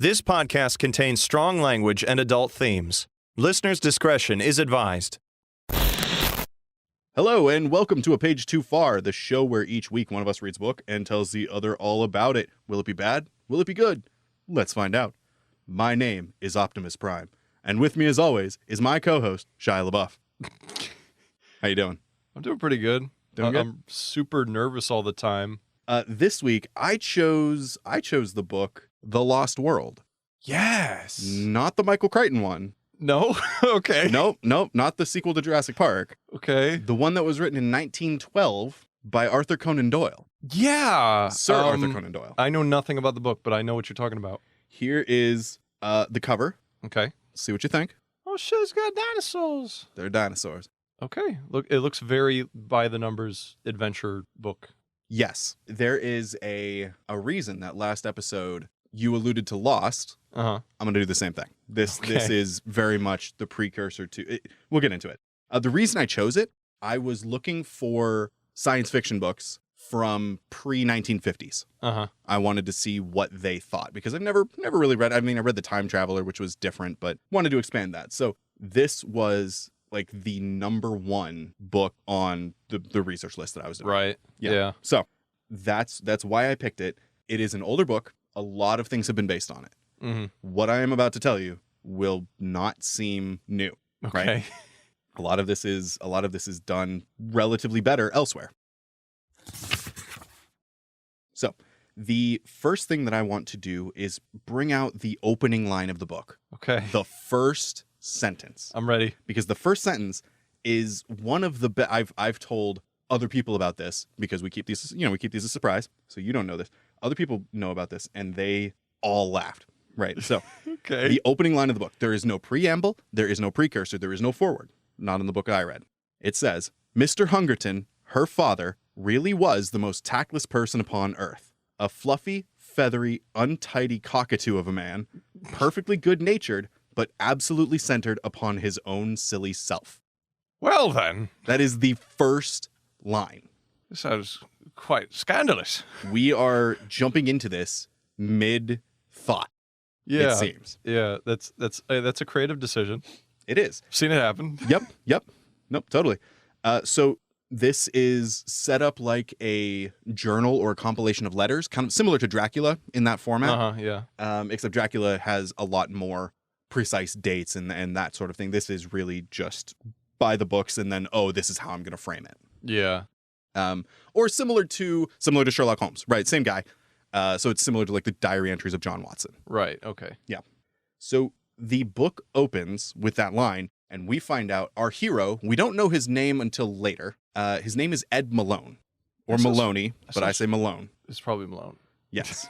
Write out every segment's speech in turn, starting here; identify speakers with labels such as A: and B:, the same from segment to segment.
A: This podcast contains strong language and adult themes. Listener's discretion is advised.
B: Hello, and welcome to A Page Too Far, the show where each week one of us reads a book and tells the other all about it. Will it be bad? Will it be good? Let's find out. My name is Optimus Prime, and with me, as always, is my co-host, Shia LaBeouf. How you doing?
C: I'm doing pretty good.
B: Doing good?
C: I'm super nervous all the time.
B: This week, I chose the book The Lost World.
C: Yes.
B: Not the Michael Crichton one.
C: No? Okay.
B: Nope, not the sequel to Jurassic Park.
C: Okay.
B: The one that was written in 1912 by Arthur Conan Doyle.
C: Yeah.
B: Sir Arthur Conan Doyle.
C: I know nothing about the book, but I know what you're talking about.
B: Here is the cover.
C: Okay.
B: See what you think.
C: Oh shit, it's got dinosaurs.
B: They're dinosaurs.
C: Okay. Look, it looks very by the numbers adventure book.
B: Yes. There is a reason that last episode you alluded to Lost.
C: Uh-huh.
B: I'm going to do the same thing. This
C: Okay.
B: is very much the precursor to it. We'll get into it. The reason I chose it, I was looking for science fiction books from pre-1950s.
C: Uh-huh.
B: I wanted to see what they thought because I've never really read. I mean, I read The Time Traveler, which was different, but wanted to expand that. So this was like the number one book on the research list that I was doing.
C: Right. Yeah.
B: So that's why I picked it. It is an older book. A lot of things have been based on it.
C: Mm-hmm.
B: What I am about to tell you will not seem new.
C: Okay.
B: Right? A lot of this is done relatively better elsewhere. So the first thing that I want to do is bring out the opening line of the book.
C: Okay.
B: The first sentence.
C: I'm ready.
B: Because the first sentence is one of the I've told other people about this because we keep these a surprise, so you don't know this. Other people know about this and they all laughed. Right. So
C: Okay.
B: the opening line of the book, there is no preamble, there is no precursor, there is no foreword. Not in the book I read. It says, Mr. Hungerton, her father, really was the most tactless person upon earth. A fluffy, feathery, untidy cockatoo of a man, perfectly good-natured, but absolutely centered upon his own silly self.
C: Well then,
B: That is the first line.
C: this sounds quite scandalous.
B: We are jumping into this mid-thought,
C: Yeah.
B: it seems.
C: Yeah, that's a creative decision.
B: It is.
C: Seen it happen.
B: Yep. Nope, totally. So this is set up like a journal or a compilation of letters, kind of similar to Dracula in that format.
C: Uh-huh, yeah.
B: Except Dracula has a lot more precise dates and that sort of thing. This is really just by the books and then, this is how I'm going to frame it.
C: Yeah.
B: Or similar to Sherlock Holmes, right? Same guy. So it's similar to like the diary entries of John Watson.
C: Right, okay.
B: So the book opens with that line, and we find out our hero, we don't know his name until later. His name is Ed Malone, or
C: That sounds-
B: Maloney, but I say Malone.
C: It's probably Malone.
B: Yes.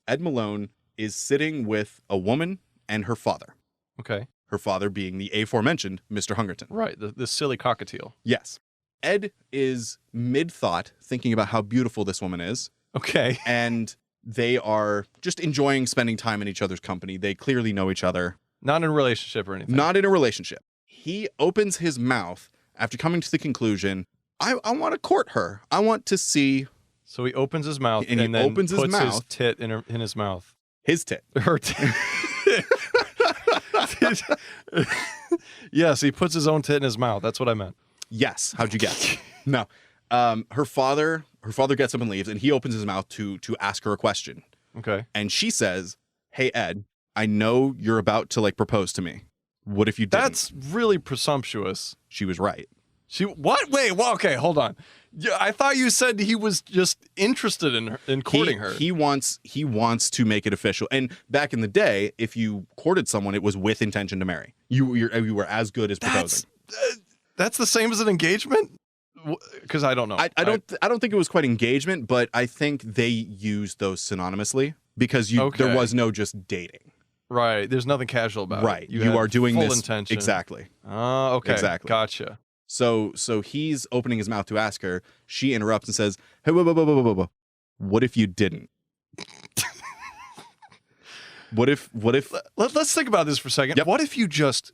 B: Ed Malone is sitting with a woman and her father.
C: Okay.
B: Her father being the aforementioned Mr. Hungerton.
C: Right, the silly cockatiel.
B: Yes. Ed is mid-thought, thinking about how beautiful this woman is,
C: Okay.
B: and they are just enjoying spending time in each other's company. They clearly know each other.
C: Not in a relationship or anything.
B: Not in a relationship. He opens his mouth after coming to the conclusion, I want to court her. I want to see
C: So he opens his mouth
B: And he
C: then
B: opens his
C: puts his
B: mouth.
C: tit in his mouth.
B: his tit.
C: Her tit. Yes, he puts his own tit in his mouth. That's what I meant.
B: Yes. How'd you guess? No. Her father gets up and leaves, and he opens his mouth to ask her a question.
C: Okay.
B: And she says, hey, Ed, I know you're about to propose to me. What if you didn't?
C: That's really presumptuous.
B: She was right.
C: What? Wait, well, okay, hold on. Yeah, I thought you said he was just interested in courting her.
B: He wants to make it official. And back in the day, if you courted someone, it was with intention to marry. You were as good as proposing.
C: That's the same as an engagement? Because I don't know.
B: I don't think it was quite engagement, but I think they used those synonymously because there was no just dating.
C: Right. There's nothing casual about it.
B: Right. You
C: had
B: are doing
C: full
B: this
C: intention.
B: exactly.
C: Oh, okay.
B: Exactly.
C: Gotcha.
B: So he's opening his mouth to ask her. She interrupts and says, "Hey, whoa. What if you didn't? What if?
C: Let's think about this for a second.
B: Yep.
C: What if you just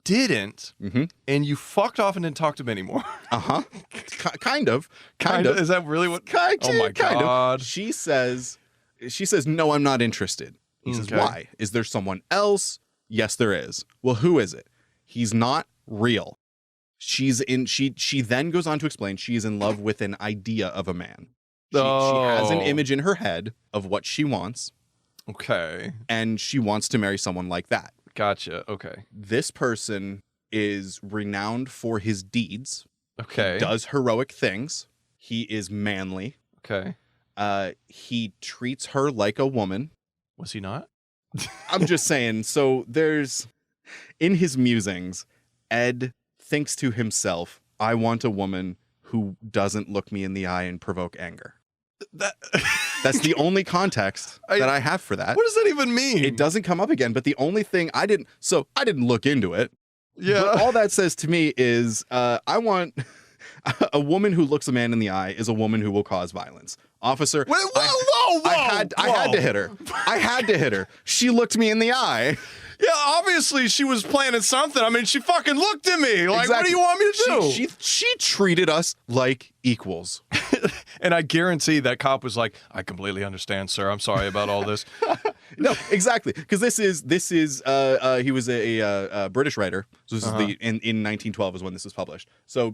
C: didn't
B: Mm-hmm.
C: and you fucked off and didn't talk to me anymore?
B: Kind of.
C: Is that really what? Oh my
B: Kind of.
C: God.
B: She says, no, I'm not interested. He says,
C: Okay.
B: why? Is there someone else? Yes, there is. Well, who is it? He's not real. She then goes on to explain she's in love with an idea of a man. She has an
C: Oh.
B: image in her head of what she wants,
C: Okay.
B: and she wants to marry someone like that.
C: Gotcha. Okay.
B: This person is renowned for his deeds,
C: Okay.
B: does heroic things. He is manly.
C: Okay.
B: He treats her like a woman.
C: Was he not?
B: I'm just saying, so in his musings, Ed thinks to himself, I want a woman who doesn't look me in the eye and provoke anger. That's the only context that I have for that.
C: What does that even mean?
B: It doesn't come up again, but the only thing I didn't look into it.
C: Yeah.
B: But all that says to me is I want a woman who looks a man in the eye is a woman who will cause violence. Officer,
C: Wait, whoa.
B: I had to hit her. I had to hit her. She looked me in the eye.
C: Yeah, obviously she was planning something. I mean, she fucking looked at me. Like, what do
B: Exactly.
C: you want me to do?
B: She treated us like equals.
C: And I guarantee that cop was like, I completely understand, sir. I'm sorry about all this.
B: No, exactly. Because this is he was a British writer. So this is in 1912 is when this was published. So,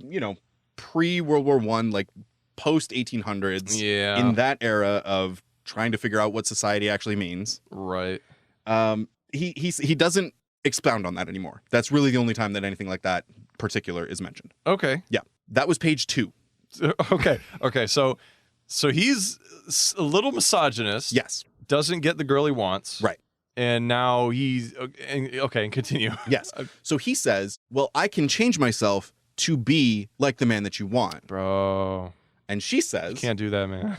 B: pre World War I, like post 1800s.
C: Yeah.
B: In that era of trying to figure out what society actually means.
C: Right.
B: He doesn't expound on that anymore. That's really the only time that anything like that particular is mentioned.
C: Okay.
B: Yeah. That was page 2.
C: Okay. So he's a little misogynist.
B: Yes.
C: Doesn't get the girl he wants.
B: Right.
C: And now he's okay. And continue.
B: Yes. So he says, well, I can change myself to be like the man that you want.
C: Bro.
B: And she says,
C: Can't do that, man.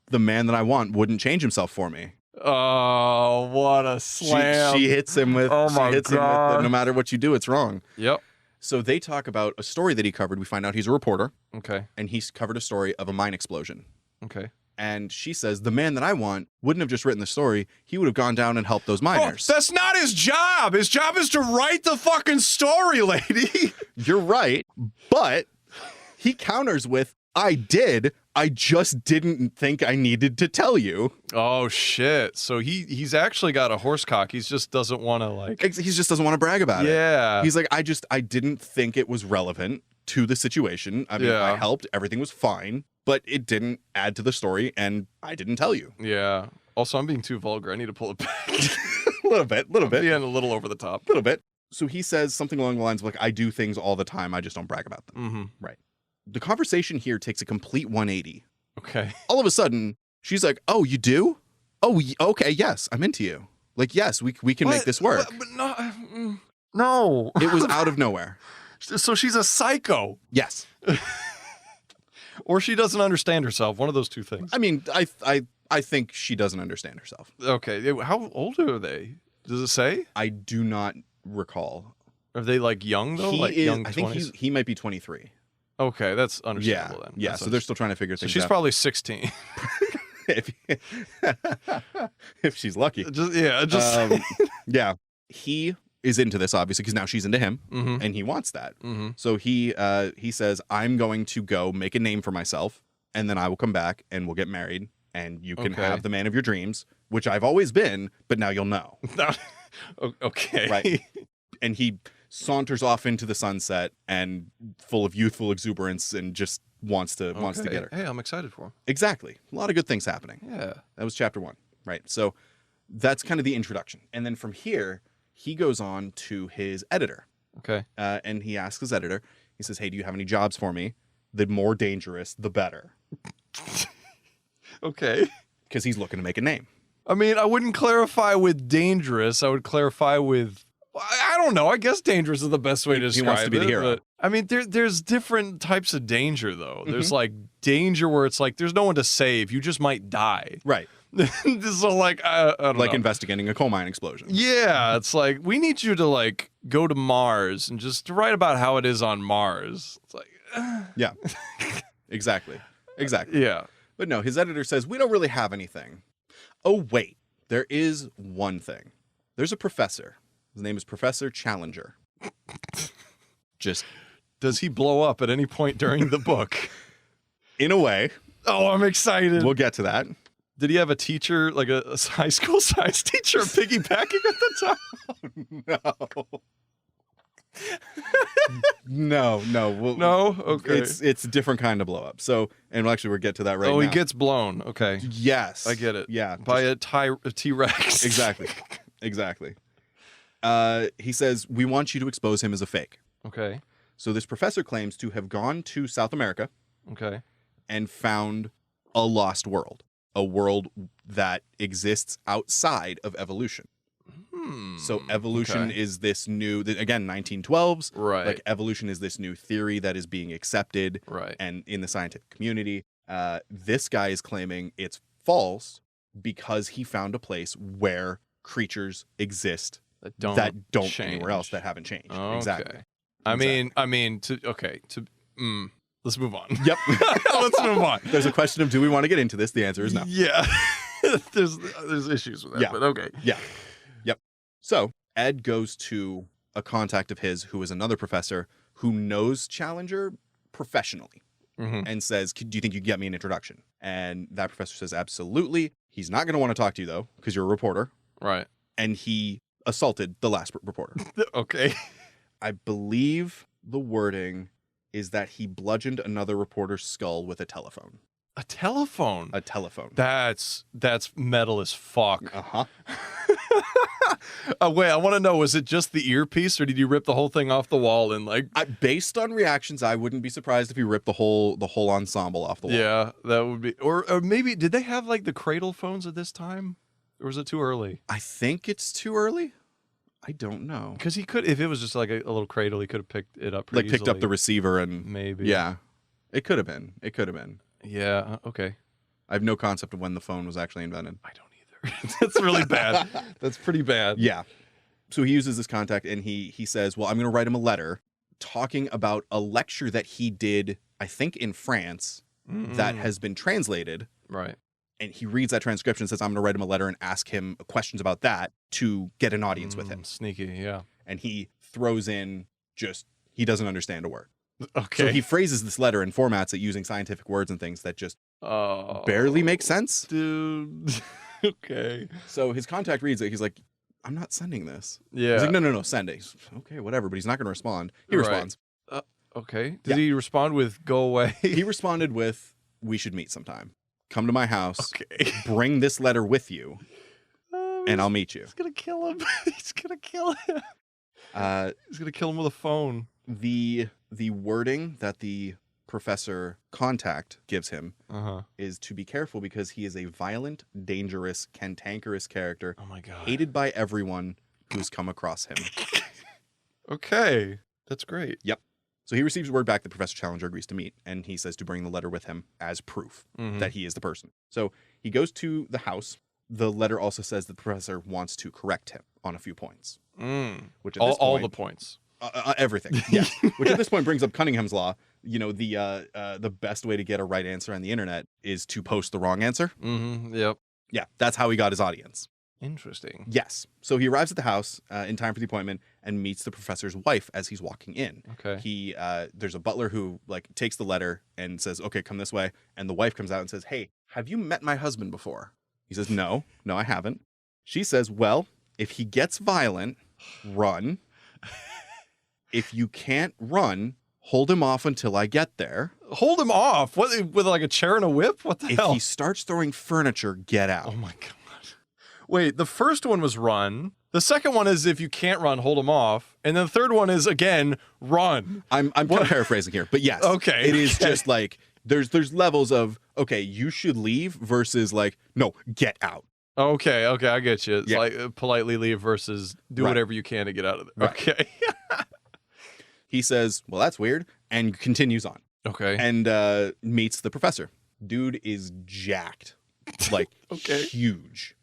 B: the man that I want wouldn't change himself for me.
C: Oh, what a slam.
B: She hits him with,
C: Oh my
B: him with
C: God.
B: no matter what you do, it's wrong.
C: Yep.
B: So they talk about a story that he covered. We find out he's a reporter,
C: Okay.
B: and he's covered a story of a mine explosion.
C: Okay.
B: And she says, the man that I want wouldn't have just written the story. He would have gone down and helped those miners.
C: Bro, that's not his job. His job is to write the fucking story, lady.
B: You're right. But he counters with, I did. I just didn't think I needed to tell you.
C: Oh shit. So he's actually got a horse cock. He just doesn't want to like.
B: He just doesn't want to brag about it.
C: Yeah.
B: He's like, I didn't think it was relevant to the situation. I mean,
C: Yeah.
B: I helped. Everything was fine, but it didn't add to the story, and I didn't tell you.
C: Yeah. Also, I'm being too vulgar. I need to pull it back.
B: A little bit.
C: Yeah, and a little over the top.
B: Little bit. So he says something along the lines of like, I do things all the time. I just don't brag about them.
C: Mm-hmm.
B: Right. The conversation here takes a complete 180.
C: Okay.
B: All of a sudden, she's like, oh, you do? Oh, okay. Yes, I'm into you. Like, yes, we can make this work.
C: But no.
B: It was out of nowhere.
C: So she's a psycho.
B: Yes.
C: Or she doesn't understand herself. One of those two things.
B: I mean, I think she doesn't understand herself.
C: Okay. How old are they? Does it say?
B: I do not recall.
C: Are they like young though?
B: He
C: Like
B: is,
C: young
B: I
C: 20s?
B: think he might be 23.
C: Okay, that's understandable then.
B: Yeah.
C: That's
B: So they're still trying to figure
C: so
B: things
C: she's
B: out.
C: probably 16.
B: if she's lucky. Yeah. He is into this obviously because now she's into him
C: Mhm.
B: and he wants that.
C: Mhm.
B: So he says, I'm going to go make a name for myself and then I will come back and we'll get married and you can
C: Okay.
B: have the man of your dreams, which I've always been, but now you'll know.
C: Okay.
B: Right. And he saunters off into the sunset and full of youthful exuberance and just wants to get her.
C: Hey, I'm excited for him.
B: Exactly. A lot of good things happening.
C: Yeah.
B: That was chapter 1. Right. So that's kind of the introduction. And then from here, he goes on to his editor.
C: Okay.
B: And he asks his editor, he says, hey, do you have any jobs for me? The more dangerous, the better.
C: Okay.
B: Because he's looking to make a name.
C: I mean, I wouldn't clarify with dangerous. I would clarify with, I don't know. I guess dangerous is the best way to describe it.
B: He wants to be the hero.
C: But, I mean, there's different types of danger, though.
B: Mm-hmm.
C: There's like danger where it's like there's no one to save. You just might die.
B: Right.
C: So like, I don't
B: Like
C: know.
B: investigating a coal mine explosion.
C: Yeah, it's like we need you to like go to Mars and just write about how it is on Mars. It's like,
B: Yeah. Exactly.
C: yeah.
B: But no, his editor says, we don't really have anything. Oh, wait. There is one thing. There's a professor. His name is Professor Challenger. Just
C: Does he blow up at any point during the book?
B: in a way.
C: Oh, I'm excited.
B: We'll get to that.
C: Did he have a teacher, like a high school science teacher, piggybacking at the time?
B: No.
C: No? Okay.
B: It's a different kind of blow up. So, and we'll get to that right now.
C: Oh, he gets blown. Okay.
B: Yes.
C: I get it.
B: Yeah.
C: By a T-Rex.
B: Exactly. Exactly. He says, we want you to expose him as a fake.
C: Okay.
B: So this professor claims to have gone to South America
C: Okay.
B: and found a lost world, a world that exists outside of evolution. So evolution is this new, again, 1912s.
C: Right.
B: Like evolution is this new theory that is being accepted.
C: Right.
B: And in the scientific community, this guy is claiming it's false because he found a place where creatures exist
C: that don't
B: change.
C: Anywhere
B: else, that haven't changed.
C: Okay.
B: Exactly.
C: I mean, let's move on.
B: Yep.
C: Let's move on.
B: There's a question of, do we want to get into this? The answer is no.
C: Yeah. there's issues with that,
B: Yeah.
C: but okay.
B: Yeah. Yep. So Ed goes to a contact of his who is another professor who knows Challenger professionally and says, do you think you can get me an introduction? And that professor says, absolutely. He's not going to want to talk to you, though, because you're a reporter.
C: Right.
B: And he assaulted the last reporter.
C: Okay.
B: I believe the wording is that he bludgeoned another reporter's skull with a telephone.
C: A telephone.
B: A telephone.
C: That's metal as fuck.
B: Uh-huh.
C: Wait, I want to know, was it just the earpiece or did you rip the whole thing off the wall and like
B: Based on reactions, I wouldn't be surprised if he ripped the whole ensemble off the wall.
C: Yeah, that would be or maybe did they have like the cradle phones at this time? Or was it too early?
B: I think it's too early. I don't know.
C: Because he could, if it was just like a little cradle, he could have picked it up pretty
B: Picked up
C: easily.
B: the receiver and
C: Maybe.
B: Yeah. It could have been.
C: Yeah, okay.
B: I have no concept of when the phone was actually invented.
C: I don't either. That's really bad. That's pretty bad.
B: Yeah. So he uses this contact and he says, well, I'm going to write him a letter talking about a lecture that he did, I think in France, that has been translated.
C: Right.
B: And he reads that transcription and says, I'm going to write him a letter and ask him questions about that to get an audience with him.
C: Sneaky, yeah.
B: And he throws in he doesn't understand a word.
C: Okay.
B: So he phrases this letter and formats it using scientific words and things that just barely make sense.
C: Dude. Okay.
B: So his contact reads it. He's like, I'm not sending this.
C: Yeah.
B: He's like, no, send it. He's, okay, whatever. But he's not going to respond. He responds.
C: Okay. Did he respond with go away?
B: He responded with, we should meet sometime. Come to my house.
C: Okay.
B: Bring this letter with you. And I'll meet you.
C: He's going to kill him. He's going to kill him. He's going to kill him with a phone.
B: The wording that the professor contact gives him is to be careful because he is a violent, dangerous, cantankerous character.
C: Oh my God.
B: Hated by everyone who's come across him.
C: Okay. That's great.
B: Yep. So he receives word back that Professor Challenger agrees to meet, and he says to bring the letter with him as proof that he is the person. So he goes to the house. The letter also says that the professor wants to correct him on a few points. Which at
C: all the points.
B: Everything. Yeah. Which at this point brings up Cunningham's law. You know, the best way to get a right answer on the internet is to post the wrong answer.
C: Yep.
B: Yeah. That's how he got his audience.
C: Interesting.
B: Yes. So he arrives at the house in time for the appointment and meets the professor's wife as he's walking in.
C: Okay.
B: There's a butler who takes the letter and says, okay, come this way. And the wife comes out and says, hey, have you met my husband before? He says, no, I haven't. She says, well, if he gets violent, run. If you can't run, hold him off until I get there.
C: Hold him off? What, with like a chair and a whip? What the hell?
B: If he starts throwing furniture, get out.
C: Oh my God. Wait, the first one was run. The second one is if you can't run, hold him off. And then the third one is, again, run.
B: I'm kind of paraphrasing here, but yes.
C: Okay.
B: It is just like, there's levels of, okay, you should leave versus like, no, get out.
C: Okay, I get you. It's
B: Yeah.
C: like politely leave versus do whatever you can to get out of there.
B: Right.
C: Okay.
B: He says, well, that's weird, and continues on.
C: Okay.
B: And meets the professor. Dude is jacked. Like,
C: Okay.
B: huge.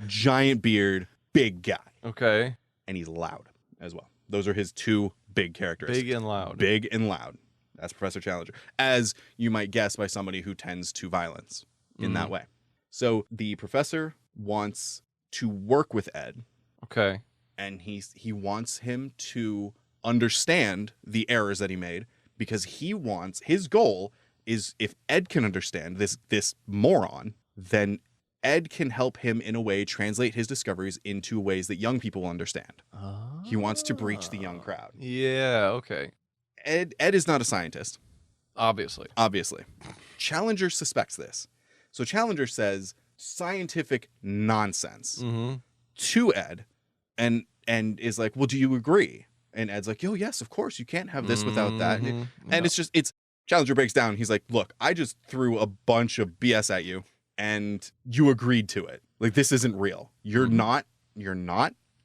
B: Giant beard, big guy.
C: Okay.
B: And he's loud as well. Those are his two big characteristics.
C: Big and loud.
B: Big and loud. That's Professor Challenger. As you might guess by somebody who tends to violence in that way. So the professor wants to work with Ed.
C: Okay.
B: And he wants him to understand the errors that he made because his goal is if Ed can understand this moron, then Ed can help him in a way translate his discoveries into ways that young people will understand. He wants to breach the young crowd.
C: Yeah, okay.
B: Ed is not a scientist.
C: Obviously.
B: Challenger suspects this. So Challenger says scientific nonsense to Ed and is like, well, do you agree? And Ed's like, oh, yes, of course. You can't have this without that. And it's Challenger breaks down. He's like, look, I just threw a bunch of BS at you and you agreed to it. Like, this isn't real. You're not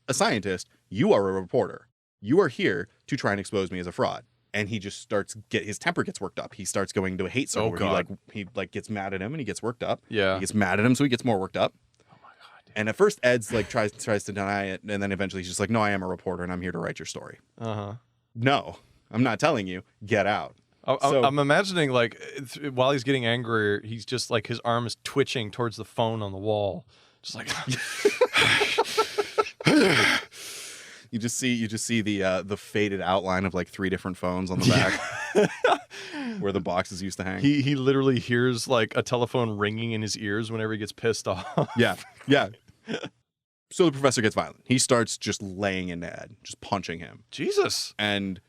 B: a scientist. You are a reporter. You are here to try and expose me as a fraud. And he just his temper gets worked up. He starts going to a hate circle where he gets mad at him and he gets worked up.
C: Yeah.
B: He gets mad at him, so he gets more worked up.
C: Oh my God. Dude.
B: And at first Ed's like tries to deny it, and then eventually he's just like, no, I am a reporter and I'm here to write your story. No, I'm not telling you. Get out.
C: I'm imagining like while he's getting angrier, he's just like his arm is twitching towards the phone on the wall. Just like
B: You just see the faded outline of like 3 different phones on the back where the boxes used to hang.
C: He literally hears like a telephone ringing in his ears whenever he gets pissed off.
B: Yeah. So the professor gets violent. He starts just laying into Ed, just punching him.
C: Jesus.
B: And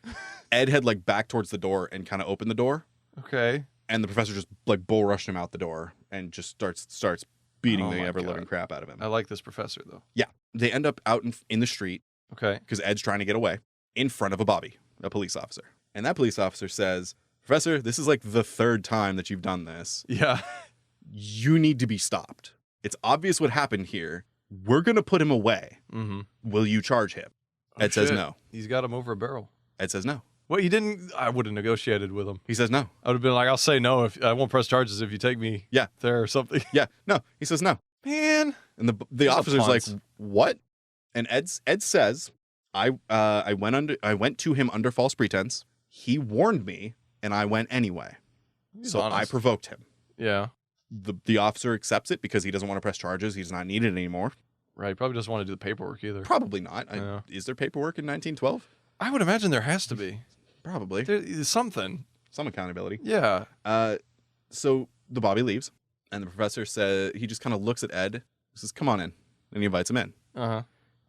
B: Ed had like back towards the door and kind of opened the door.
C: Okay.
B: And the professor just like bull rushed him out the door and just starts beating the ever living crap out of him.
C: I like this professor though.
B: Yeah. They end up out in the street.
C: Okay.
B: Because Ed's trying to get away in front of a Bobby, a police officer. And that police officer says, Professor, this is like the 3rd time that you've done this.
C: Yeah.
B: You need to be stopped. It's obvious what happened here. We're going to put him away. Will you charge him? Ed says no.
C: He's got him over a barrel.
B: Ed says no.
C: Well, you didn't. I would have negotiated with him.
B: He says no.
C: I would have been like, I'll say no if I won't press charges if you take me there or something.
B: Yeah. No. He says no.
C: Man.
B: And the officer's like, what? And Ed says, I went to him under false pretense. He warned me, and I went anyway. So honest. I provoked him.
C: Yeah.
B: The officer accepts it because he doesn't want to press charges. He does not need it anymore.
C: Right. Probably doesn't want to do the paperwork either.
B: Probably not.
C: Yeah.
B: Is there paperwork in 1912?
C: I would imagine there has to be.
B: Probably.
C: There's something.
B: Some accountability.
C: Yeah.
B: So the Bobby leaves, and the professor says, he just kind of looks at Ed, says, come on in, and he invites him in.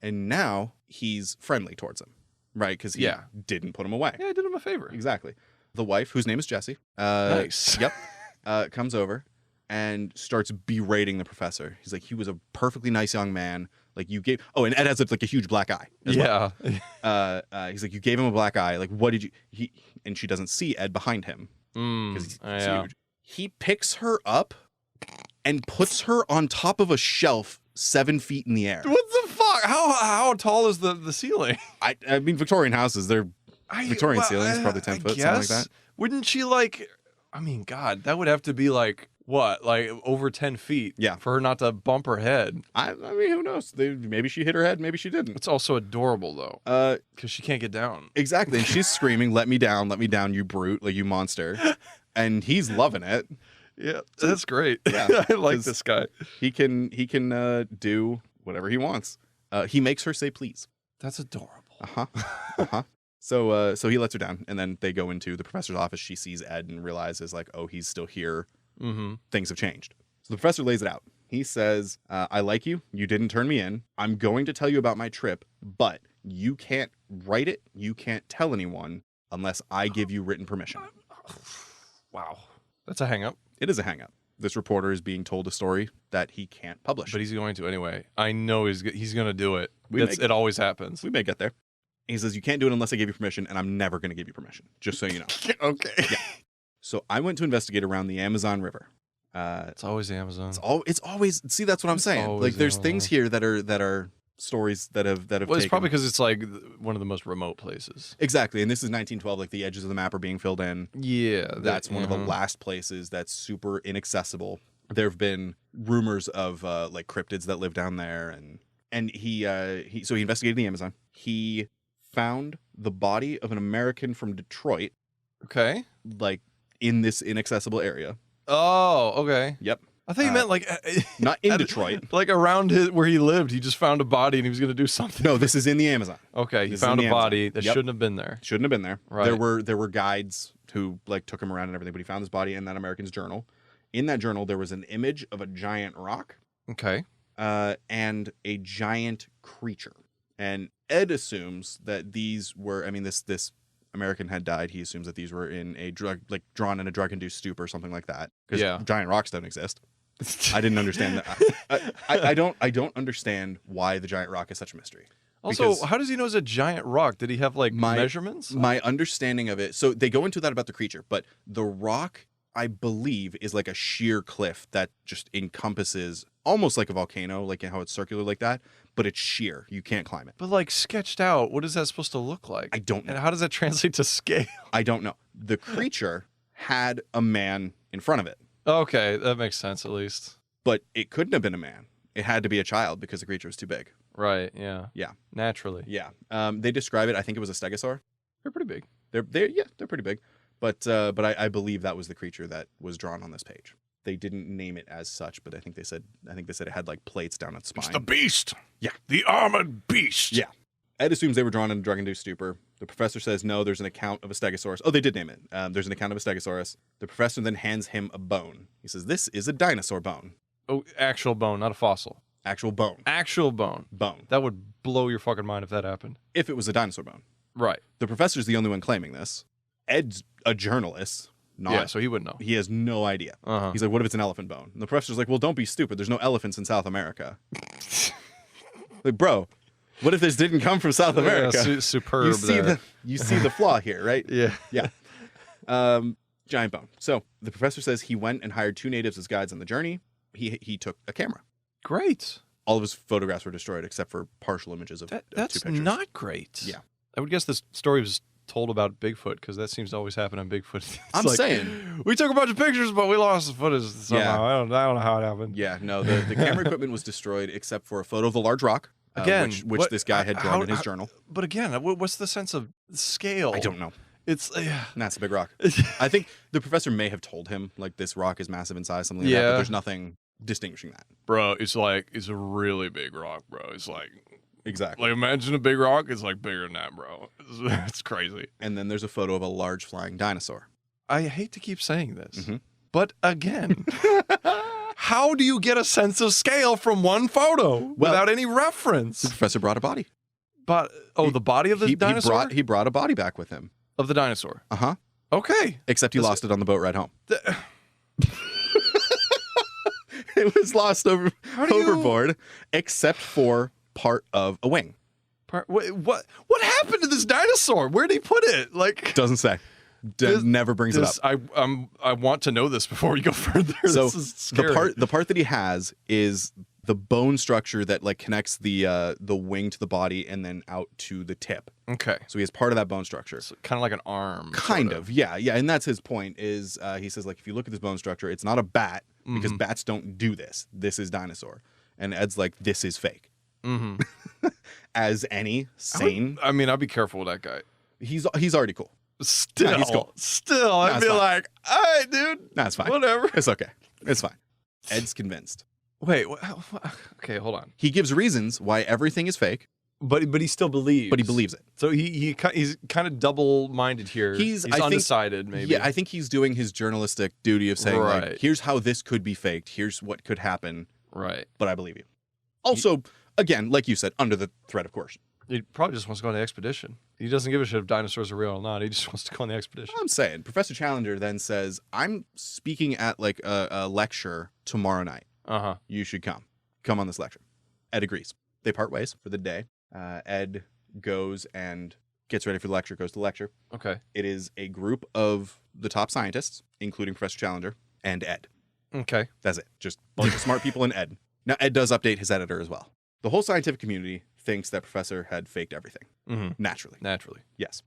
B: And now he's friendly towards him, right? Because he didn't put him away.
C: Yeah, I did him a favor.
B: Exactly. The wife, whose name is Jessie,
C: nice.
B: Comes over and starts berating the professor. He's like, he was a perfectly nice young man. Like you gave. Oh, and Ed has like a huge black eye.
C: Well.
B: He's like, you gave him a black eye. Like, what did you? And she doesn't see Ed behind him because he's huge. He picks her up and puts her on top of a shelf 7 feet in the air.
C: What the fuck? How tall is the ceiling?
B: I mean, Victorian houses, they're Victorian ceilings, probably 10 foot, something like that.
C: Wouldn't she like? I mean, God, that would have to be like what, like over 10 feet?
B: Yeah,
C: for her not to bump her head.
B: I mean, who knows? Maybe she hit her head, maybe she didn't.
C: It's also adorable though, because she can't get down.
B: Exactly, and she's screaming, let me down, you brute, like you monster," and he's loving it.
C: Yeah, that's great.
B: Yeah,
C: I like this guy.
B: He can do whatever he wants. He makes her say please.
C: That's adorable.
B: So he lets her down, and then they go into the professor's office. She sees Ed and realizes like, oh, he's still here. Things have changed. So the professor lays it out. He says, I like you. You didn't turn me in. I'm going to tell you about my trip, but you can't write it. You can't tell anyone unless I give you written permission.
C: Wow. That's a hang up.
B: It is a hang up. This reporter is being told a story that he can't publish.
C: But he's going to anyway. I know he's going to do it. It always happens.
B: We may get there. He says, you can't do it unless I give you permission, and I'm never going to give you permission, just so you know.
C: Okay.
B: Yeah. So I went to investigate around the Amazon River.
C: It's always the Amazon.
B: It's always. See, that's what I'm saying. Like, there's things here that are stories that have. Well,
C: it's probably because it's like one of the most remote places.
B: Exactly, and this is 1912. Like the edges of the map are being filled in.
C: Yeah,
B: that's one of the last places that's super inaccessible. There have been rumors of like cryptids that live down there, and he investigated the Amazon. He found the body of an American from Detroit.
C: Okay,
B: like in this inaccessible area.
C: Oh, okay.
B: Yep.
C: I thought you meant like
B: not in Detroit,
C: like around where he lived. He just found a body and he was going to do something.
B: No, this is in the Amazon.
C: Okay, he found a body that shouldn't have been there.
B: Shouldn't have been there.
C: Right.
B: There were guides who like took him around and everything, but he found this body in that American's journal. In that journal, there was an image of a giant rock
C: Okay.
B: and a giant creature. And Ed assumes that these were, I mean, this American had died. He assumes that these were in a drawn in a drug-induced stupor or something like that. Because
C: Yeah.
B: giant rocks don't exist. I didn't understand that. I don't understand why the giant rock is such a mystery.
C: Also,
B: Because
C: how does he know it's a giant rock? Did he have like measurements?
B: My understanding of it, so they go into that about the creature, but the rock, I believe, is like a sheer cliff that just encompasses almost like a volcano, like how it's circular like that, but it's sheer. You can't climb it.
C: But like sketched out, what is that supposed to look like?
B: I don't know.
C: And how does that translate to scale?
B: I don't know. The creature had a man in front of it,
C: Okay, that makes sense at least.
B: but it couldn't have been a man. It had to be a child because the creature was too big.
C: Right, yeah.
B: Yeah.
C: Naturally.
B: Yeah. They describe it, I think it was a stegosaur.
C: They're pretty big.
B: They're pretty big. But I believe that was the creature that was drawn on this page. They didn't name it as such, but I think they said it had like plates down its spine.
D: It's the beast.
B: Yeah.
D: The armored beast.
B: Yeah. Ed assumes they were drawn in a drug-induced stupor. The professor says, no, there's an account of a stegosaurus. Oh, they did name it. There's an account of a stegosaurus. The professor then hands him a bone. He says, this is a dinosaur bone.
C: Oh, actual bone, not a fossil.
B: Actual bone.
C: Actual bone.
B: Bone.
C: That would blow your fucking mind if that happened.
B: If it was a dinosaur bone.
C: Right.
B: The professor's the only one claiming this. Ed's a journalist.
C: Yeah, so he wouldn't know.
B: He has no idea.
C: Uh-huh.
B: He's like, what if it's an elephant bone? And the professor's like, well, don't be stupid. There's no elephants in South America. Like, bro, what if this didn't come from South America?
C: Yeah, superb there.
B: You see the flaw here, right?
C: Yeah.
B: Yeah. Giant bone. So the professor says he went and hired 2 natives as guides on the journey. He took a camera.
C: Great.
B: All of his photographs were destroyed except for partial images of 2
C: That's
B: pictures.
C: not great.
B: Yeah.
C: I would guess this story was told about Bigfoot because that seems to always happen on Bigfoot. It's
B: I'm
C: like,
B: saying.
C: we took a bunch of pictures, but we lost the footage somehow.
B: Yeah.
C: I don't know how it happened.
B: Yeah, no, the camera equipment was destroyed except for a photo of the large rock,
C: Again,
B: which
C: what-
B: this guy had drawn
C: how-
B: in his
C: how-
B: journal.
C: But again, what's the sense of scale?
B: I don't know.
C: It's
B: That's a big rock. I think the professor may have told him, like, this rock is massive in size, something like that,
C: Yeah.
B: but there's nothing distinguishing that.
D: Bro, it's a really big rock, bro. It's like
B: Exactly.
D: imagine a big rock. It's like bigger than that, bro. It's crazy.
B: And then there's a photo of a large flying dinosaur.
C: I hate to keep saying this,
B: Mhm.
C: but again, how do you get a sense of scale from one photo without any
B: The
C: reference?
B: professor brought a body.
C: But the body of the dinosaur
B: He brought a body back with him.
C: of the dinosaur.
B: Uh-huh.
C: Okay.
B: Except he
C: This-
B: lost it on the boat ride home.
C: The-
B: It was lost
C: do you-
B: overboard, except for part of a wing.
C: What happened to this dinosaur? Where did he put it? Like
B: Doesn't say. Never brings it up.
C: I want to know this before we go further.
B: So
C: this is scary.
B: the part that he has is the bone structure that like connects the wing to the body and then out to the tip.
C: Okay.
B: So he has part of that bone structure.
C: It's kind of like an arm.
B: Kind
C: sort
B: of, yeah, and that's his point. Is he says like if you look at this bone structure, it's not a bat because
C: Mhm.
B: bats don't do this. This is dinosaur, and Ed's like this is fake.
C: Mm-hmm.
B: As any sane,
C: I mean, I'd be careful with that guy.
B: he's already cool.
C: Still,
B: he's cool.
C: Still, I'd
B: it's
C: be
B: fine.
C: like, all right, dude.
B: Nah, it's fine.
C: Whatever.
B: It's okay. It's fine. Ed's convinced.
C: Wait. Okay, hold on.
B: He gives reasons why everything is fake,
C: But he still believes.
B: but he believes it.
C: So he's kind of double-minded here.
B: He's I think,
C: undecided, maybe.
B: Yeah, I think he's doing his journalistic duty of saying like,
C: Right.
B: here's how this could be faked. Here's what could happen,
C: Right.
B: but I believe you. Also, again, like you said, under the threat of coercion.
C: He probably just wants to go on the expedition. He doesn't give a shit if dinosaurs are real or not. He just wants to go on the expedition.
B: I'm saying Professor Challenger then says, I'm speaking at like a lecture tomorrow night.
C: Uh-huh.
B: You should come. Come on this lecture. Ed agrees. They part ways for the day. Ed goes and gets ready for the lecture, goes to the lecture.
C: Okay.
B: It is a group of the top scientists, including Professor Challenger and Ed.
C: Okay.
B: That's it. Just a bunch of smart people and Ed. Now, Ed does update his editor as well. The whole scientific community thinks that Professor had faked everything.
C: Mm-hmm.
B: Naturally.
C: Naturally.
B: Yes.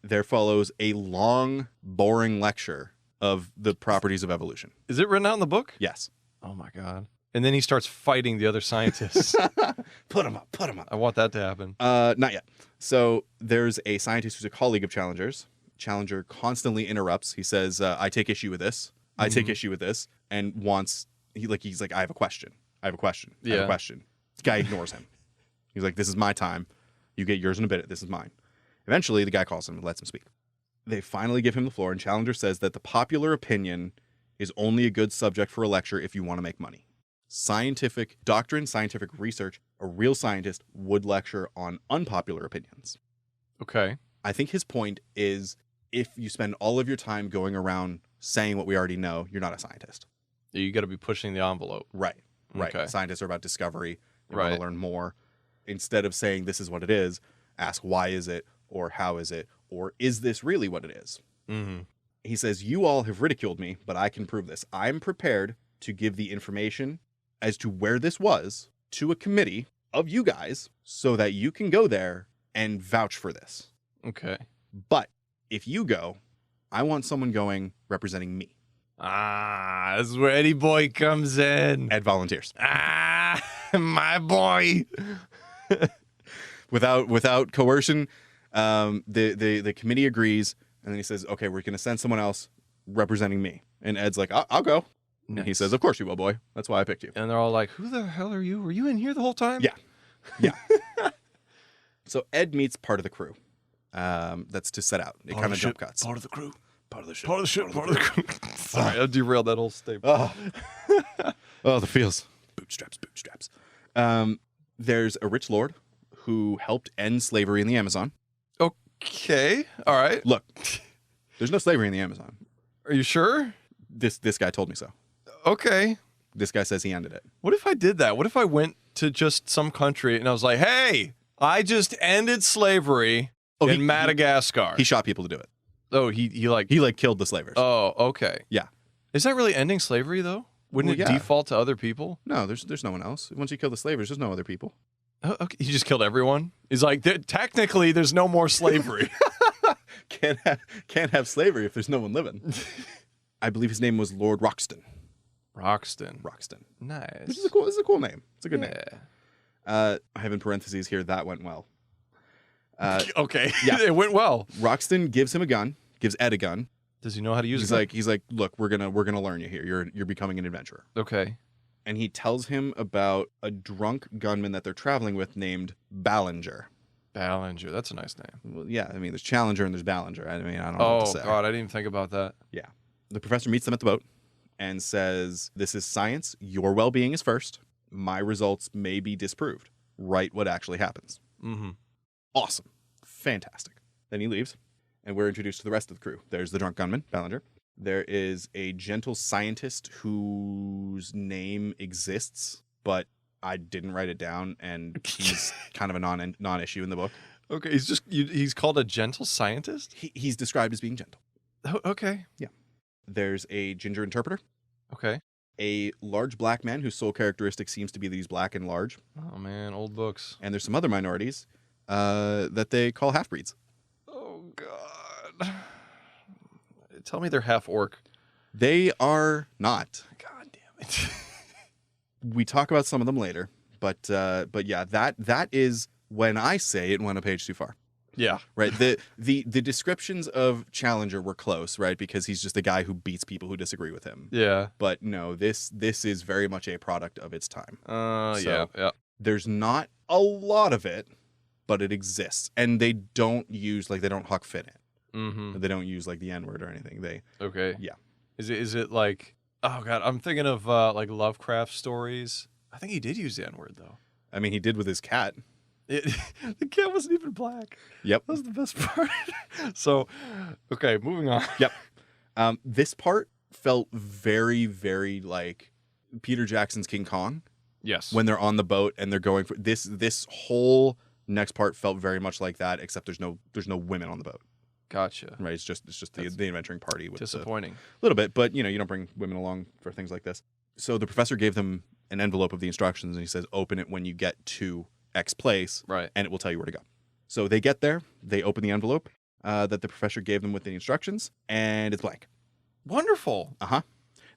B: There follows a long, boring lecture of the properties of evolution.
C: Is it written out in the book?
B: Yes.
C: Oh my god. And then he starts fighting the other scientists.
B: Put him up. Put him up.
C: I want that to happen.
B: Not yet. So there's a scientist who's a colleague of Challenger's. Challenger constantly interrupts. He says, I take issue with this. I take issue with this. And he's like, I have a question. I have a question. I have
C: Yeah.
B: a question. This guy ignores him. He's like, this is my time. You get yours in a bit. This is mine. Eventually, the guy calls him and lets him speak. They finally give him the floor, and Challenger says that the popular opinion is only a good subject for a lecture if you want to make money. scientific doctrine, scientific research, a real scientist would lecture on unpopular opinions.
C: Okay.
B: I think his point is if you spend all of your time going around saying what we already know, you're not a scientist.
C: You got to be pushing the envelope.
B: Right.
C: Okay.
B: Scientists are about discovery. They
C: Right.
B: want to learn more. Instead of saying this is what it is, ask why is it, or how is it, or is this really what it is?
C: Mm-hmm.
B: He says, you all have ridiculed me, but I can prove this. I'm prepared to give the information as to where this was to a committee of you guys so that you can go there and vouch for this.
C: Okay.
B: But if you go, I want someone going representing me.
C: Ah, this is where Eddie Boy comes in.
B: Ed volunteers.
C: Ah, my boy.
B: Without coercion, the committee agrees, and then he says, okay, we're going to send someone else representing me. And Ed's like, I'll go. And he
C: Nice.
B: says, of course you will, boy. That's why I picked you.
C: And they're all like, who the hell are you? Were you in here the whole time?
B: Yeah. Yeah. So Ed meets part of the crew. That's to set out. It kind of jump cuts.
D: Part of the crew. Part of the ship.
C: Part of the ship. Part of the crew. Sorry, I derailed that whole statement.
B: Oh, the feels. Bootstraps. There's a rich lord who helped end slavery in the Amazon.
C: Okay. All right.
B: Look, there's no slavery in the Amazon.
C: Are you sure?
B: This guy told me so.
C: Okay.
B: This guy says he ended it.
C: What if I did that? What if I went to just some country and I was like, hey, I just ended slavery in Madagascar.
B: He shot people to do it.
C: Oh, he like.
B: He killed the slavers.
C: Oh, okay.
B: Yeah.
C: Is that really ending slavery though? Wouldn't
B: Well,
C: it
B: yeah.
C: default to other people?
B: No, there's no one else. Once you kill the slavers, there's no other people.
C: Oh, okay. He just killed everyone. He's like, technically, there's no more slavery.
B: Can't have slavery if there's no one living. I believe his name was Lord Roxton.
C: Roxton.
B: Which
C: Nice.
B: is a cool name. It's a good name.
C: Yeah.
B: I have in parentheses here, that went well.
C: Okay.
B: yeah.
C: It went well.
B: Roxton gives him a gun, gives Ed a gun.
C: Does he know how to use it?
B: He's like, look, we're gonna learn you here. You're becoming an adventurer.
C: Okay.
B: And he tells him about a drunk gunman that they're traveling with named Ballinger.
C: Ballinger. That's a nice name.
B: Well, yeah, I mean, there's Challenger and there's Ballinger. I mean, I don't know what to say.
C: God, I didn't even think about that.
B: Yeah. The professor meets them at the boat and says, this is science. Your well-being is first. My results may be disproved. Write what actually happens.
C: Mm-hmm.
B: Awesome. Fantastic. Then he leaves, and we're introduced to the rest of the crew. There's the drunk gunman, Ballinger. There is a gentle scientist whose name exists, but I didn't write it down, and he's kind of a non-issue in the book.
C: Okay, he's called a gentle scientist?
B: He's described as being gentle.
C: Oh, okay.
B: There's a ginger interpreter,
C: Okay.
B: a large black man whose sole characteristic seems to be that he's black and large,
C: Oh, man, old books.
B: and there's some other minorities that they call half-breeds.
C: Oh, God. Tell me they're half orc.
B: They are not.
C: God damn it.
B: We talk about some of them later, but yeah, that is when I say it went a page too far.
C: Yeah.
B: Right. The descriptions of Challenger were close, right? Because he's just a guy who beats people who disagree with him.
C: Yeah.
B: But no, this is very much a product of its time.
C: Yeah.
B: There's not a lot of it, but it exists. And they don't huck fit it.
C: Mm-hmm.
B: They don't use like the N-word or anything.
C: Okay.
B: Yeah.
C: Is it like, oh God, I'm thinking of like Lovecraft stories. I think he did use the N-word though.
B: I mean, he did with his cat.
C: The cat wasn't even black.
B: Yep.
C: That was the best part. So, okay, moving on.
B: Yep. This part felt very, very like Peter Jackson's King Kong.
C: Yes.
B: When they're on the boat and they're going for this whole next part felt very much like that, except there's no women on the boat.
C: Gotcha.
B: Right? It's just the adventuring party with
C: Disappointing.
B: a little bit, but you don't bring women along for things like this. So the professor gave them an envelope of the instructions and he says, open it when you get to X place,
C: Right.
B: and it will tell you where to go. So they get there, they open the envelope that the professor gave them with the instructions, and it's blank.
C: Wonderful.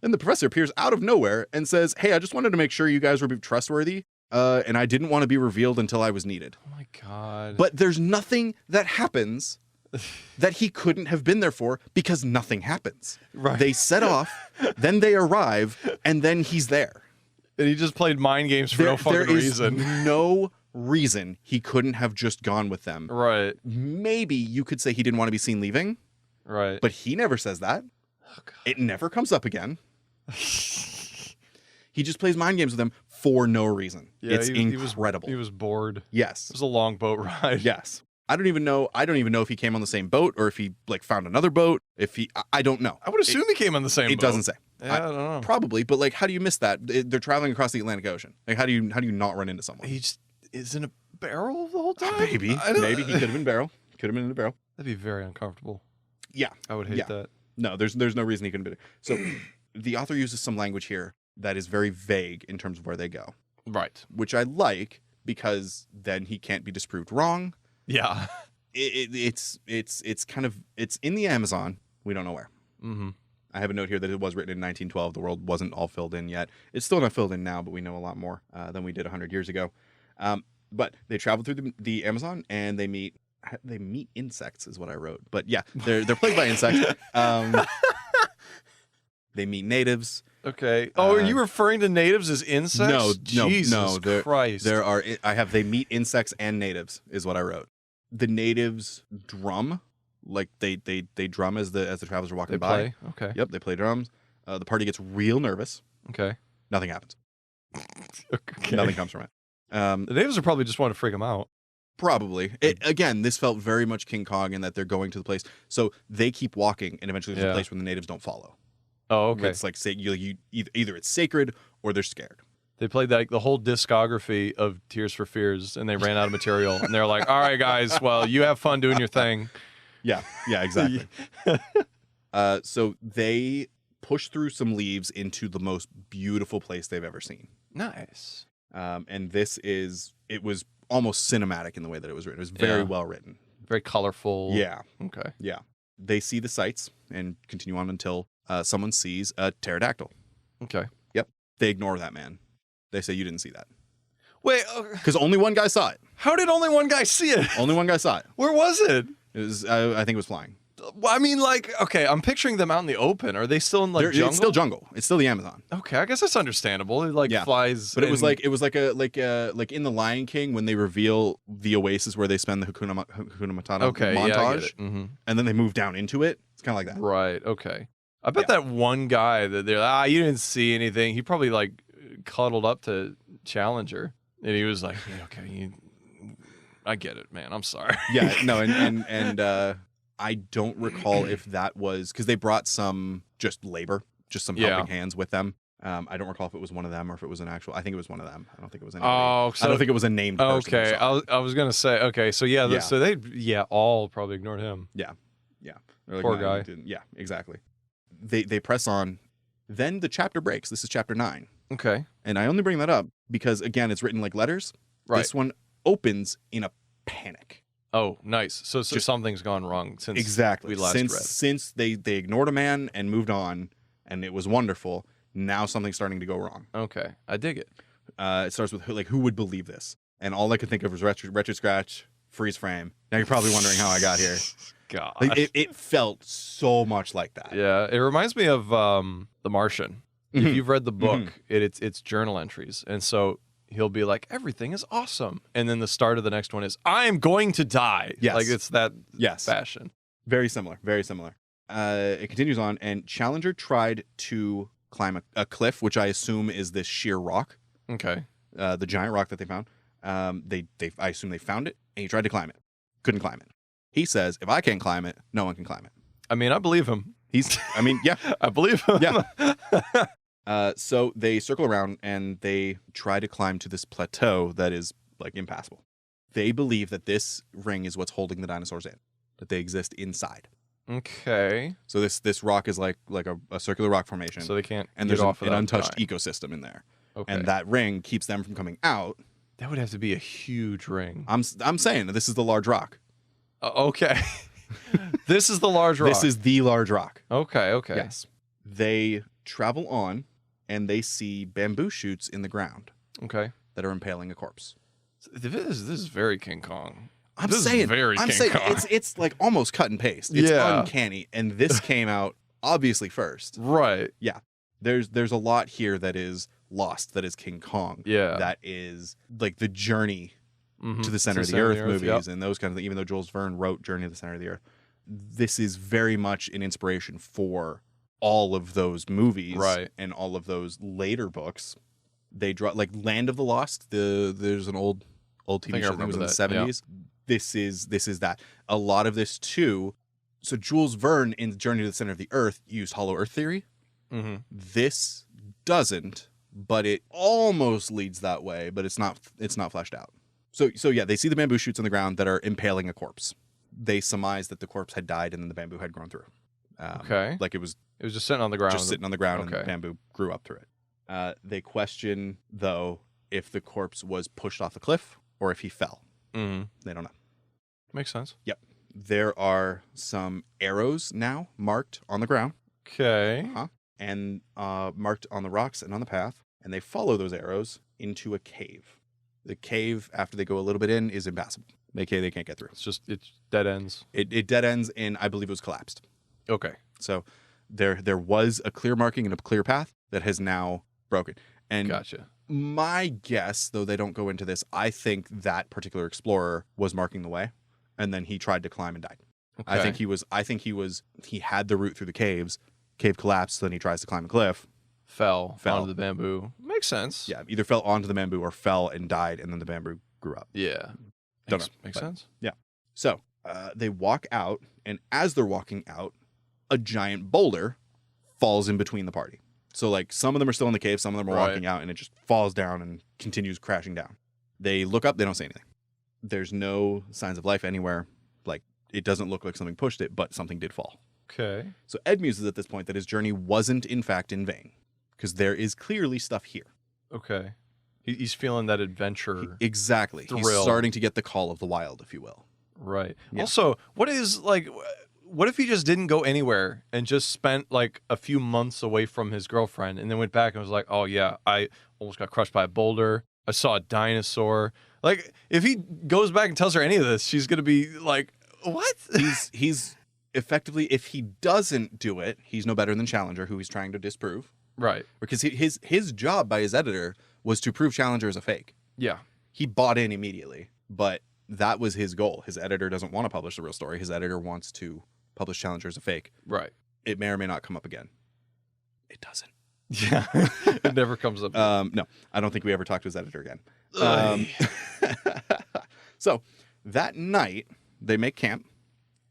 B: Then the professor appears out of nowhere and says, hey, I just wanted to make sure you guys were trustworthy, and I didn't want to be revealed until I was needed.
C: Oh my God.
B: But there's nothing that happens that he couldn't have been there for because nothing happens.
C: Right.
B: They set off, then they arrive, and then he's there.
C: And he just played mind games for no fucking
B: there is
C: reason.
B: no reason he couldn't have just gone with them.
C: Right.
B: Maybe you could say he didn't want to be seen leaving,
C: Right.
B: but he never says that.
C: Oh, God.
B: It never comes up again. He just plays mind games with them for no reason.
C: Yeah,
B: It's
C: he
B: incredible.
C: was bored.
B: Yes.
C: It was a long boat ride.
B: Yes. I don't even know if he came on the same boat or if he like found another boat. I don't know.
C: I would assume he came on the same boat.
B: It doesn't say.
C: Yeah, I don't know.
B: Probably, but like, how do you miss that? They're traveling across the Atlantic Ocean. Like, how do you not run into someone?
C: He just is in a barrel the whole time?
B: Maybe he could have been barrel. Could have been in a barrel.
C: That'd be very uncomfortable.
B: Yeah.
C: I would hate that.
B: No, there's no reason he couldn't be there. So the author uses some language here that is very vague in terms of where they go.
C: Right.
B: Which I like because then he can't be disproved wrong.
C: Yeah.
B: It's in the Amazon. We don't know where.
C: Mm-hmm.
B: I have a note here that it was written in 1912. The world wasn't all filled in yet. It's still not filled in now, but we know a lot more than we did 100 years ago. But they travel through the Amazon and they meet insects is what I wrote. But yeah, they're plagued by insects. They meet natives.
C: Okay. Oh, are you referring to natives as insects?
B: No,
C: Jesus Christ.
B: They meet insects and natives is what I wrote. The natives drum, like they drum as the travelers are walking by.
C: Play? Okay.
B: Yep, they play drums. The party gets real nervous.
C: Okay.
B: Nothing happens.
C: Okay.
B: Nothing comes from it.
C: The natives are probably just want to freak them out.
B: Probably. Again, this felt very much King Kong in that they're going to the place. So they keep walking, and eventually there's a place where the natives don't follow.
C: Oh, okay.
B: It's like either it's sacred or they're scared.
C: They played the whole discography of Tears for Fears, and they ran out of material. And they're like, all right, guys, well, you have fun doing your thing.
B: Yeah, exactly. So they push through some leaves into the most beautiful place they've ever seen.
C: Nice.
B: And it was almost cinematic in the way that it was written. It was very well written.
C: Very colorful.
B: Yeah.
C: Okay.
B: Yeah. They see the sights and continue on until someone sees a pterodactyl.
C: Okay.
B: Yep. They ignore that man. They say, you didn't see that.
C: Wait.
B: Because only one guy saw it.
C: How did only one guy see it?
B: Only one guy saw it.
C: Where was it?
B: It was, I think it was flying.
C: Well, I mean, okay, I'm picturing them out in the open. Are they still in jungle?
B: It's still jungle. It's still the Amazon.
C: Okay, I guess that's understandable. It flies.
B: But it was like in the Lion King when they reveal the oasis where they spend the Hakuna Matata montage.
C: Yeah, I get it. Mm-hmm.
B: And then they move down into it. It's kind of like that.
C: Right. Okay. I bet that one guy that they're like, you didn't see anything. He probably cuddled up to Challenger, and he was like, yeah, okay, I get it, man. I'm sorry.
B: Yeah. No. And I don't recall if that was because they brought some labor, some helping hands with them. I don't recall if it was one of them or if it was an actual. I think it was one of them. I don't think it was anybody.
C: Oh, so,
B: I don't think it was a named person.
C: Okay, I was gonna say okay. So so they all probably ignored him.
B: Yeah. Like,
C: poor guy.
B: Yeah, exactly. They press on. Then the chapter breaks. This is chapter 9.
C: Okay.
B: And I only bring that up because again, it's written like letters.
C: Right.
B: This one opens in a panic.
C: Oh, nice. So something's gone wrong since
B: exactly
C: we last read.
B: Since they ignored a man and moved on, and it was wonderful. Now something's starting to go wrong.
C: Okay, I dig it.
B: It starts with who would believe this, and all I could think of was Retro Scratch, freeze frame. Now you're probably wondering how I got here.
C: God,
B: it felt so much like that.
C: Yeah, it reminds me of The Martian.
B: Mm-hmm.
C: If you've read the book, it's journal entries, and so he'll be like, everything is awesome. And then the start of the next one is, I am going to die.
B: Yes.
C: Like it's that fashion.
B: Very similar. Very similar. It continues on, and Challenger tried to climb a cliff, which I assume is this sheer rock.
C: Okay.
B: The giant rock that they found. I assume they found it, and he tried to climb it. Couldn't climb it. He says, if I can't climb it, no one can climb it.
C: I mean, I believe him.
B: Yeah.
C: I believe him.
B: Yeah. So they circle around and they try to climb to this plateau that is impassable. They believe that this ring is what's holding the dinosaurs in, that they exist inside.
C: Okay.
B: So this rock is like a circular rock formation.
C: So they can't
B: and
C: get
B: there's
C: off
B: an untouched ecosystem in there.
C: Okay.
B: And that ring keeps them from coming out.
C: That would have to be a huge ring.
B: I'm saying this is the large rock.
C: Okay. This is the large rock.
B: This is the large rock.
C: Okay.
B: Yes. They travel on and they see bamboo shoots in the ground.
C: Okay.
B: That are impaling a corpse.
C: This is very King Kong.
B: I'm saying it's like almost cut and paste. It's uncanny. And this came out obviously first.
C: Right.
B: Yeah. There's a lot here that is lost, that is King Kong.
C: Yeah.
B: That is like the journey to the center of the earth movies and those kind of things. Even though Jules Verne wrote Journey to the Center of the Earth, this is very much an inspiration for all of those movies
C: and
B: all of those later books They draw like Land of the Lost. There's an old TV show that was in the 70s. This is that. A lot of this too. So Jules Verne in Journey to the Center of the Earth used Hollow Earth theory.
C: Mm-hmm.
B: This doesn't, but it almost leads that way, but it's not fleshed out. So yeah, they see the bamboo shoots on the ground that are impaling a corpse. They surmise that the corpse had died and then the bamboo had grown through.
C: Okay.
B: Like it was
C: just sitting on the ground.
B: Just sitting on the ground,
C: Okay.
B: and the bamboo grew up through it. They question, though, if the corpse was pushed off the cliff or if he fell.
C: Mm-hmm.
B: They don't know.
C: Makes sense.
B: Yep. There are some arrows now marked on the ground.
C: Okay.
B: And marked on the rocks and on the path. And they follow those arrows into a cave. The cave, after they go a little bit in, is impassable. They can't get through.
C: It's dead ends.
B: It dead ends in, I believe it was collapsed.
C: Okay.
B: So there was a clear marking and a clear path that has now broken. And
C: Gotcha.
B: my guess, though they don't go into this, I think that particular explorer was marking the way, and then he tried to climb and died.
C: Okay.
B: I think he had the route through the caves. Cave collapsed, then he tries to climb a cliff.
C: Fell
B: Fell.
C: onto the bamboo. Makes sense.
B: Yeah, either fell onto the bamboo or fell and died, and then the bamboo grew up.
C: Yeah.
B: Don't know,
C: Makes
B: but-
C: sense.
B: So they walk out, and as they're walking out, a giant boulder falls in between the party. So like some of them are still in the cave, some of them are
C: Right.
B: walking out, and it just falls down and continues crashing down. They look up, they don't say anything. There's no signs of life anywhere. Like it doesn't look like something pushed it, but something did fall.
C: Okay.
B: So Ed muses at this point that his journey wasn't in fact in vain, because there is clearly stuff here.
C: Okay. He's feeling that adventure.
B: Exactly. He's
C: Thrill.
B: starting to get the call of the wild, if you will.
C: Right.
B: Yeah.
C: Also, what if he just didn't go anywhere and just spent like a few months away from his girlfriend and then went back and was like, oh yeah, I almost got crushed by a boulder. I saw a dinosaur. Like, if he goes back and tells her any of this, she's going to be like, what?
B: He's effectively, if he doesn't do it, he's no better than Challenger, who he's trying to disprove.
C: Right.
B: Because his job by his editor was to prove Challenger is a fake.
C: Yeah.
B: He bought in immediately, but that was his goal. His editor doesn't want to publish the real story. His editor wants to publish Challenger as a fake.
C: Right.
B: It may or may not come up again. It doesn't.
C: Yeah. It never comes up.
B: No, I don't think we ever talked to his editor again. So that night, they make camp,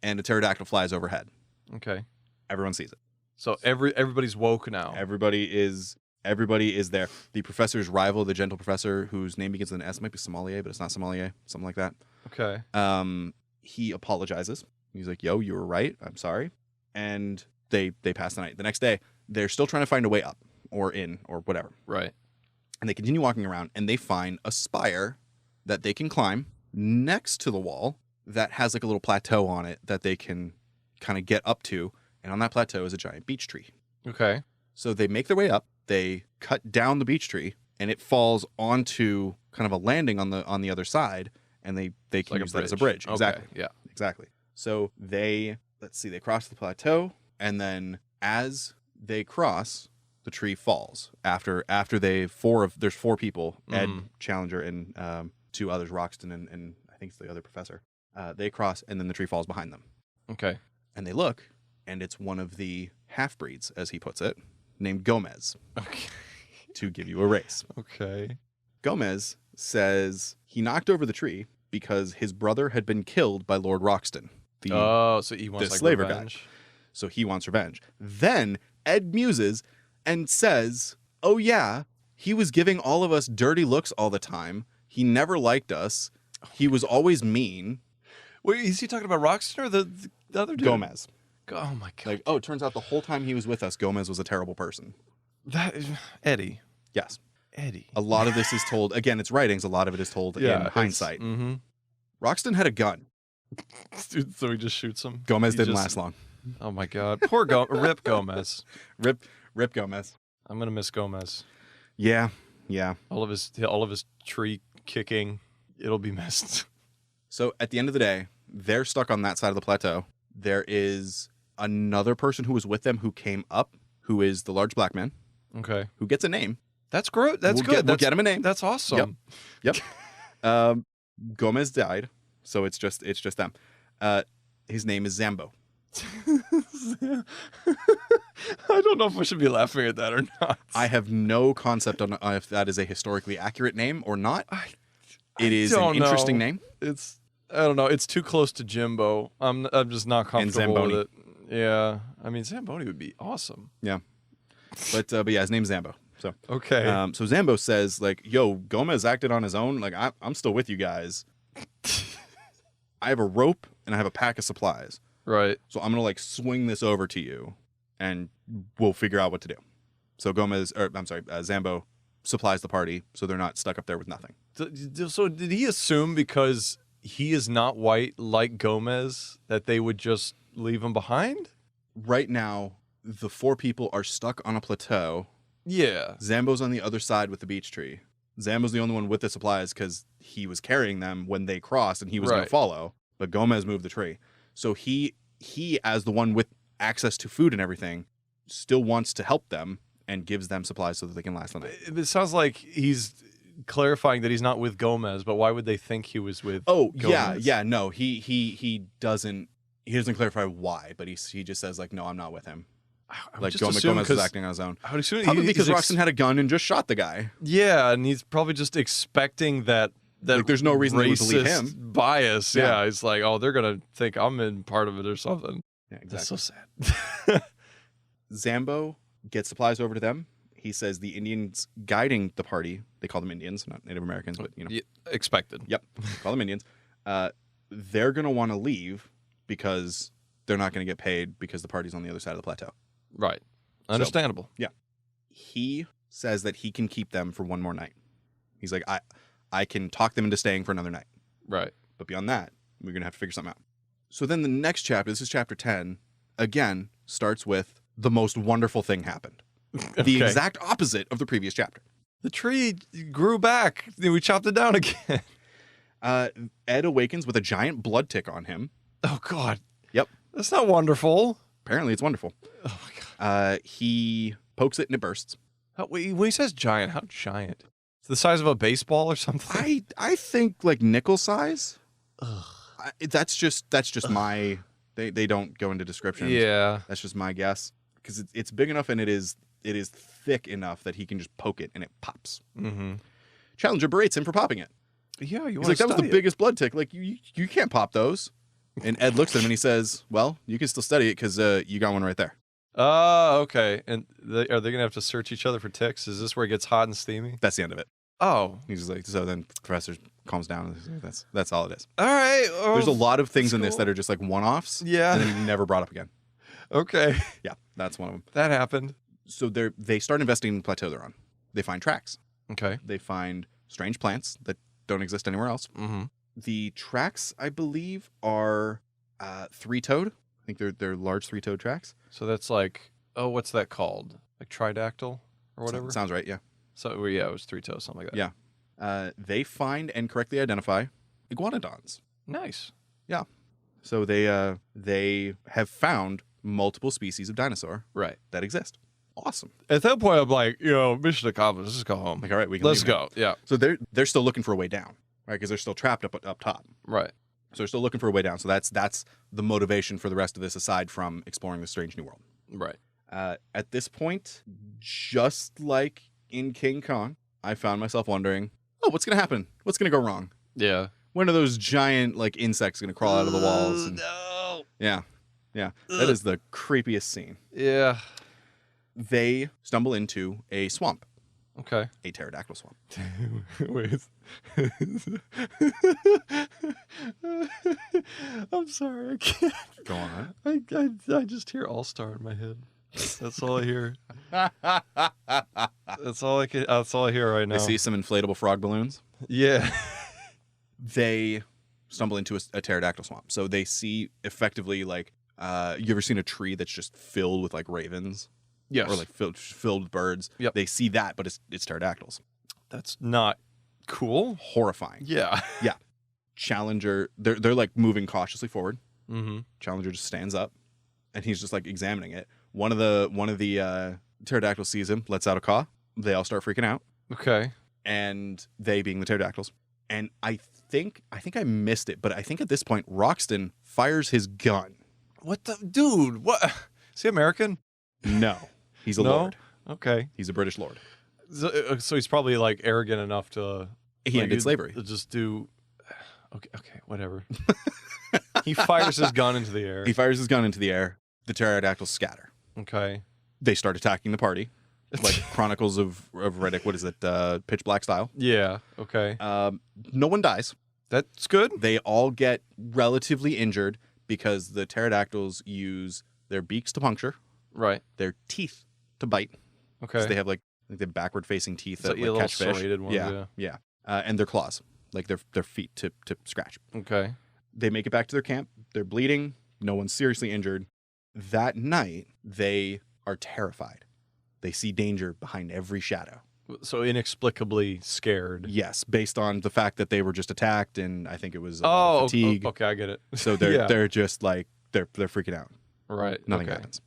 B: and a pterodactyl flies overhead.
C: Okay.
B: Everyone sees it.
C: So everybody's woke now.
B: Everybody is there. The professor's rival, the gentle professor, whose name begins with an S, might be Sommelier, but it's not Sommelier, something like that.
C: Okay.
B: He apologizes. He's like, "Yo, you were right. I'm sorry." And they pass the night. The next day, they're still trying to find a way up or in or whatever.
C: Right.
B: And they continue walking around, and they find a spire that they can climb next to the wall that has like a little plateau on it that they can kind of get up to. And on that plateau is a giant beech tree.
C: Okay.
B: So they make their way up. They cut down the beech tree, and it falls onto kind of a landing on the other side, and they can
C: Like
B: use that as a bridge.
C: Okay.
B: Exactly.
C: Yeah.
B: Exactly. So they cross the plateau, and then as they cross, the tree falls. After there's four people, Ed, Challenger, and two others, Roxton and I think it's the other professor. They cross, and then the tree falls behind them.
C: Okay.
B: And they look, and it's one of the half-breeds, as he puts it, named Gomez,
C: Okay.
B: to give you a race.
C: Okay.
B: Gomez says he knocked over the tree because his brother had been killed by Lord Roxton,
C: So he wants
B: the
C: like
B: slaver guy.
C: revenge.
B: So he wants revenge. Then Ed muses and says, "Oh yeah, he was giving all of us dirty looks all the time. He never liked us. He was always mean."
C: Wait, is he talking about Roxton or the other dude?
B: Gomez.
C: Oh my god.
B: Like, oh, it turns out the whole time he was with us, Gomez was a terrible person.
C: That is Eddie.
B: Yes.
C: Eddie.
B: A lot of this is told, again, it's writings, a lot of it is told in hindsight.
C: Mm-hmm.
B: Roxton had a gun.
C: Dude, so he just shoots him.
B: Gomez
C: He
B: didn't
C: just-
B: last long.
C: Oh my god. Poor Rip Gomez.
B: Rip Gomez.
C: I'm gonna miss Gomez.
B: Yeah.
C: All of his tree kicking. It'll be missed.
B: So at the end of the day, they're stuck on that side of the plateau. There is another person who was with them who came up, who is the large black man,
C: Okay.
B: who gets a name.
C: That's great. That's good.
B: We'll get him a name.
C: That's awesome.
B: Yep. Gomez died, so it's just them. His name is Zambo.
C: I don't know if I should be laughing at that or not.
B: I have no concept on if that is a historically accurate name or not. It is an interesting name.
C: I don't know. It's too close to Jimbo. I'm just not comfortable with it. Yeah. I mean, Zamboni would be awesome.
B: Yeah. But yeah, his name's Zambo. So
C: okay.
B: So Zambo says, like, yo, Gomez acted on his own. Like, I'm still with you guys. I have a rope and I have a pack of supplies.
C: Right.
B: So I'm going to, like, swing this over to you and we'll figure out what to do. So Zambo supplies the party so they're not stuck up there with nothing.
C: So did he assume because he is not white like Gomez that they would just leave him behind?
B: Right now, the 4 people are stuck on a plateau.
C: Yeah.
B: Zambo's on the other side with the beech tree. Zambo's the only one with the supplies because he was carrying them when they crossed and he was going to follow. But Gomez moved the tree. So he, as the one with access to food and everything, still wants to help them and gives them supplies so that they can last the night.
C: It sounds like he's clarifying that he's not with Gomez, but why would they think he was with Gomez?
B: Yeah, no. He doesn't clarify why, but he just says, like, no, I'm not with him. Like, Gomez is acting on his own.
C: I would assume
B: probably because Roxton had a gun and just shot the guy.
C: Yeah, and he's probably just expecting that
B: like, there's no reason to believe him.
C: Bias. Yeah, he's like, oh, they're gonna think I'm in part of it or something.
B: Yeah, exactly.
C: That's so sad.
B: Zambo gets supplies over to them. He says the Indians guiding the party, they call them Indians, not Native Americans, but, you know.
C: Yeah, expected.
B: Yep, call them Indians. They're going to want to leave because they're not going to get paid because the party's on the other side of the plateau.
C: Right. Understandable.
B: So, yeah. He says that he can keep them for one more night. He's like, I can talk them into staying for another night.
C: Right.
B: But beyond that, we're going to have to figure something out. So then the next chapter, this is chapter 10, again, starts with the most wonderful thing happened. The exact opposite of the previous chapter.
C: The tree grew back. We chopped it down again.
B: Ed awakens with a giant blood tick on him.
C: Oh, God.
B: Yep.
C: That's not wonderful.
B: Apparently, it's wonderful.
C: Oh, my God.
B: He pokes it and it bursts.
C: When he says giant, how giant? It's the size of a baseball or something?
B: I think, like, nickel size.
C: Ugh.
B: That's just my... They don't go into descriptions.
C: Yeah.
B: That's just my guess. Because it's big enough and it is thick enough that he can just poke it and it pops.
C: Mm-hmm.
B: Challenger berates him for popping it.
C: Yeah,
B: he's like, that was the biggest blood tick. Like, you can't pop those. And Ed looks at him and he says, well, you can still study it because you got one right there.
C: Oh, okay. And are they going to have to search each other for ticks? Is this where it gets hot and steamy?
B: That's the end of it.
C: Oh.
B: He's just like, so then the professor calms down. And that's all it is.
C: All right. Oh,
B: there's a lot of things in this that are just like one-offs.
C: Yeah.
B: And then never brought up again.
C: Okay.
B: Yeah, that's one of them.
C: That happened.
B: So they start investigating the plateau they're on. They find tracks.
C: Okay.
B: They find strange plants that don't exist anywhere else.
C: Mm-hmm.
B: The tracks, I believe, are three-toed. I think they're large three-toed tracks.
C: So that's like, what's that called? Like tridactyl or whatever?
B: Sounds right, yeah.
C: So, yeah, it was three toes, something like that.
B: Yeah. They find and correctly identify iguanodons.
C: Nice.
B: Yeah. So they have found multiple species of dinosaur that exist. Awesome.
C: At that point, I'm like, mission accomplished. Let's just go home.
B: Like, all right, we can
C: Let's
B: leave
C: go.
B: now.
C: Yeah.
B: So they're still looking for a way down, right? Because they're still trapped up top.
C: Right.
B: So they're still looking for a way down. So that's the motivation for the rest of this, aside from exploring the strange new world.
C: Right.
B: At this point, just like in King Kong, I found myself wondering, what's going to happen? What's going to go wrong?
C: Yeah.
B: When are those giant, like, insects going to crawl out of the walls?
C: No.
B: Yeah. Yeah. That is the creepiest scene.
C: Yeah.
B: They stumble into a swamp.
C: Okay.
B: A pterodactyl swamp.
C: Wait. I'm sorry. I can't.
B: Go on.
C: I just hear All-Star in my head. That's all I hear. That's all I hear right now.
B: I see some inflatable frog balloons.
C: Yeah.
B: They stumble into a pterodactyl swamp. So they see effectively, like, you ever seen a tree that's just filled with, like, ravens?
C: Yes.
B: Or, like, filled with birds?
C: Yep.
B: They see that, but it's pterodactyls.
C: That's not cool.
B: Horrifying.
C: Yeah.
B: Yeah. Challenger, they're like moving cautiously forward.
C: Mm-hmm.
B: Challenger just stands up and he's just like examining it. One of the pterodactyls sees him, lets out a caw. They all start freaking out.
C: Okay.
B: And they being the pterodactyls. And I think I missed it, but I think at this point Roxton fires his gun.
C: What the dude? What? Is he American?
B: No, he's a
C: No?
B: lord.
C: Okay.
B: He's a British lord.
C: So he's probably like arrogant enough to.
B: He ended slavery.
C: Just do. Okay, whatever. He fires his gun into the air.
B: He fires his gun into the air. The pterodactyls scatter.
C: Okay.
B: They start attacking the party, like Chronicles of Riddick. What is it? Pitch Black style.
C: Yeah. Okay.
B: No one dies.
C: That's good.
B: They all get relatively injured because the pterodactyls use their beaks to puncture,
C: Right.
B: their teeth to bite.
C: Okay.
B: Because they have like the backward-facing teeth
C: It's
B: that
C: like
B: catch fish.
C: serrated ones,
B: yeah. And their claws, like their feet to scratch.
C: Okay.
B: They make it back to their camp. They're bleeding. No one's seriously injured. That night, they are terrified. They see danger behind every shadow.
C: So inexplicably scared.
B: Yes, based on the fact that they were just attacked, and I think it was a lot of fatigue.
C: Okay, I get it.
B: So they're
C: Yeah.
B: they're just like they're freaking out.
C: Right.
B: Nothing
C: okay.
B: happens.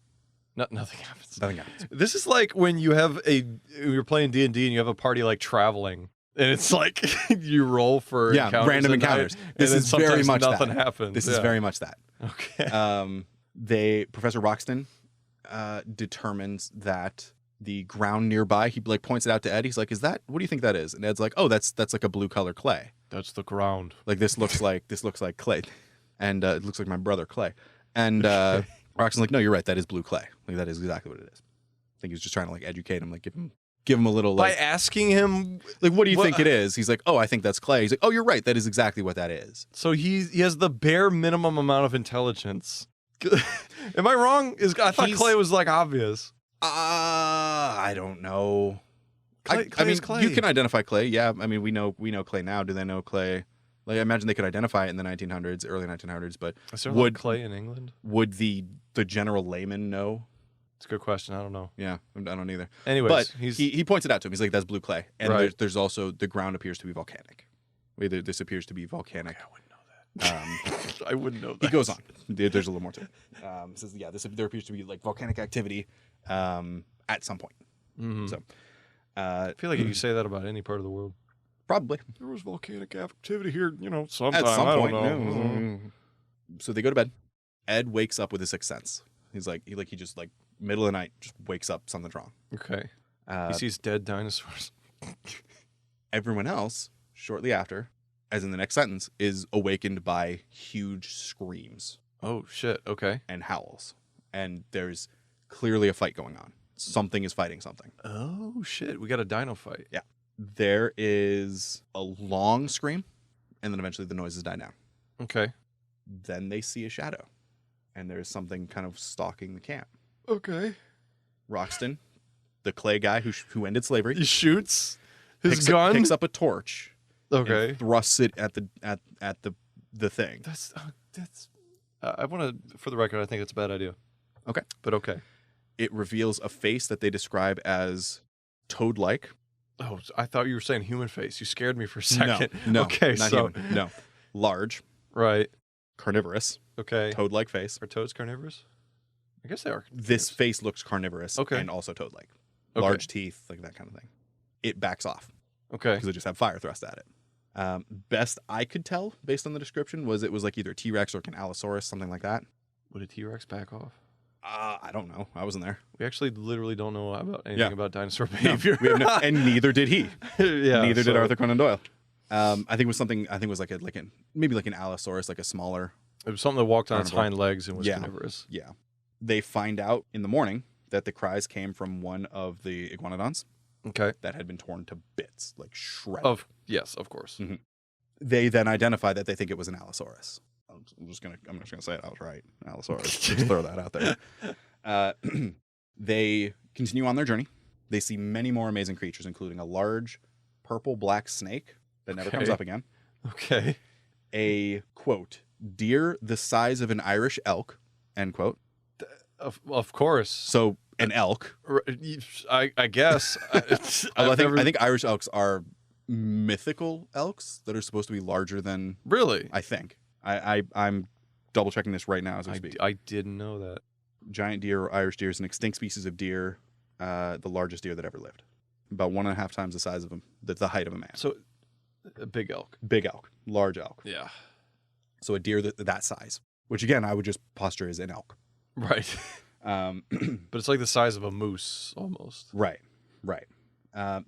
C: Nothing happens.
B: Nothing happens.
C: This is like when you have you're playing D&D and you have a party like traveling, and it's like you roll for
B: random encounters.
C: and
B: This
C: then
B: is very
C: sometimes
B: much
C: nothing
B: that.
C: happens.
B: This is very much that.
C: Okay.
B: Professor Roxton determines that the ground nearby, he like points it out to Ed. He's like, what do you think that is? And Ed's like, oh, that's like a blue color clay.
C: That's the ground.
B: Like this looks like clay. And it looks like my brother Clay. And Roxton's like, no, you're right, that is blue clay. Like that is exactly what it is. I think he's just trying to like educate him, like give him a little
C: By
B: like
C: asking him,
B: like what do you think it is? He's like, oh, I think that's clay. He's like, oh, you're right, that is exactly what that is.
C: so he has the bare minimum amount of intelligence. Am I wrong? I thought clay was like obvious.
B: I don't know.
C: Clay
B: I mean,
C: is clay.
B: you can identify clay. Yeah, I mean, we know clay now. Do they know clay? Like, I imagine they could identify it in the 1900s, early 1900s. But
C: Is there like clay in England?
B: would the general layman know?
C: It's a good question. I don't know.
B: Yeah, I don't either.
C: Anyways,
B: But
C: he's
B: he points it out to him. He's like, that's blue clay. And
C: Right.
B: there's also, the ground appears to be volcanic. This appears to be volcanic.
C: I wouldn't know that. I wouldn't know that.
B: He goes on. There's a little more to it. Says, yeah, there appears to be like volcanic activity at some point.
C: Mhm.
B: So
C: I feel like you say that about any part of the world.
B: probably.
D: There was volcanic activity here, sometime.
B: At some
D: I
B: point.
D: don't know.
B: no. So they go to bed. Ed wakes up with a sixth sense. He's like, he just like middle of the night just wakes up, something's wrong.
C: Okay.
B: Uh,
C: He sees dead dinosaurs.
B: everyone else, shortly after, as in the next sentence, is awakened by huge screams
C: Oh shit. Okay.
B: and howls. And there's clearly a fight going on. Something is fighting something.
C: Oh shit. We got a dino fight.
B: Yeah. There is a long scream, and then eventually the noises die down.
C: Okay.
B: Then they see a shadow, and there's something kind of stalking the camp.
C: Okay.
B: Roxton, the clay guy who ended slavery,
C: He shoots his gun.
B: picks up a torch,
C: Okay.
B: and thrusts it at the thing.
C: That's. I want to. For the record, I think it's a bad idea.
B: Okay.
C: But okay.
B: It reveals a face that they describe as toad-like.
C: Oh, I thought you were saying human face. You scared me for a second.
B: No,
C: Okay.
B: not
C: So.
B: human. No, large,
C: Right.
B: carnivorous,
C: Okay.
B: toad-like face.
C: Are toads carnivorous? I guess they are.
B: This face looks carnivorous,
C: Okay.
B: and also toad-like,
C: Okay.
B: large teeth, like that kind of thing. It backs off
C: Okay.
B: because they just have fire thrust at it. Best I could tell, based on the description, was it was like either T-Rex or an Allosaurus, something like that.
C: Would a T-Rex back off?
B: I don't know. I wasn't there.
C: We actually literally don't know about anything
B: Yeah.
C: about dinosaur
B: No,
C: behavior.
B: we have no, and neither did he.
C: Yeah.
B: Neither did
C: so-
B: Arthur Conan Doyle. I think it was something. I think it was maybe like an Allosaurus, like a smaller.
C: It was something that walked on its
B: Carnivore.
C: hind legs and was
B: Yeah.
C: carnivorous.
B: Yeah. They find out in the morning that the cries came from one of the iguanodons
C: Okay.
B: that had been torn to bits, like shredded.
C: Yes, of course.
B: Mhm. They then identify that they think it was an Allosaurus. I'm just gonna say it. I was right. Allosaurus. Just throw that out there. They continue on their journey. They see many more amazing creatures, including a large purple-black snake that never comes
C: Okay.
B: up again.
C: Okay.
B: A quote deer the size of an Irish elk. End quote.
C: Of course.
B: So an elk.
C: I guess.
B: Although I think Irish elks are mythical elks that are supposed to be larger than.
C: Really?
B: I think. I'm double checking this right now as we speak.
C: I didn't know that.
B: Giant deer or Irish deer is an extinct species of deer, the largest deer that ever lived. About 1.5 times the size of him, the height of a man.
C: So, a big elk.
B: Big elk, large elk.
C: Yeah.
B: So a deer that size, which again I would just posture as an elk.
C: Right. But it's like the size of a moose almost.
B: Right.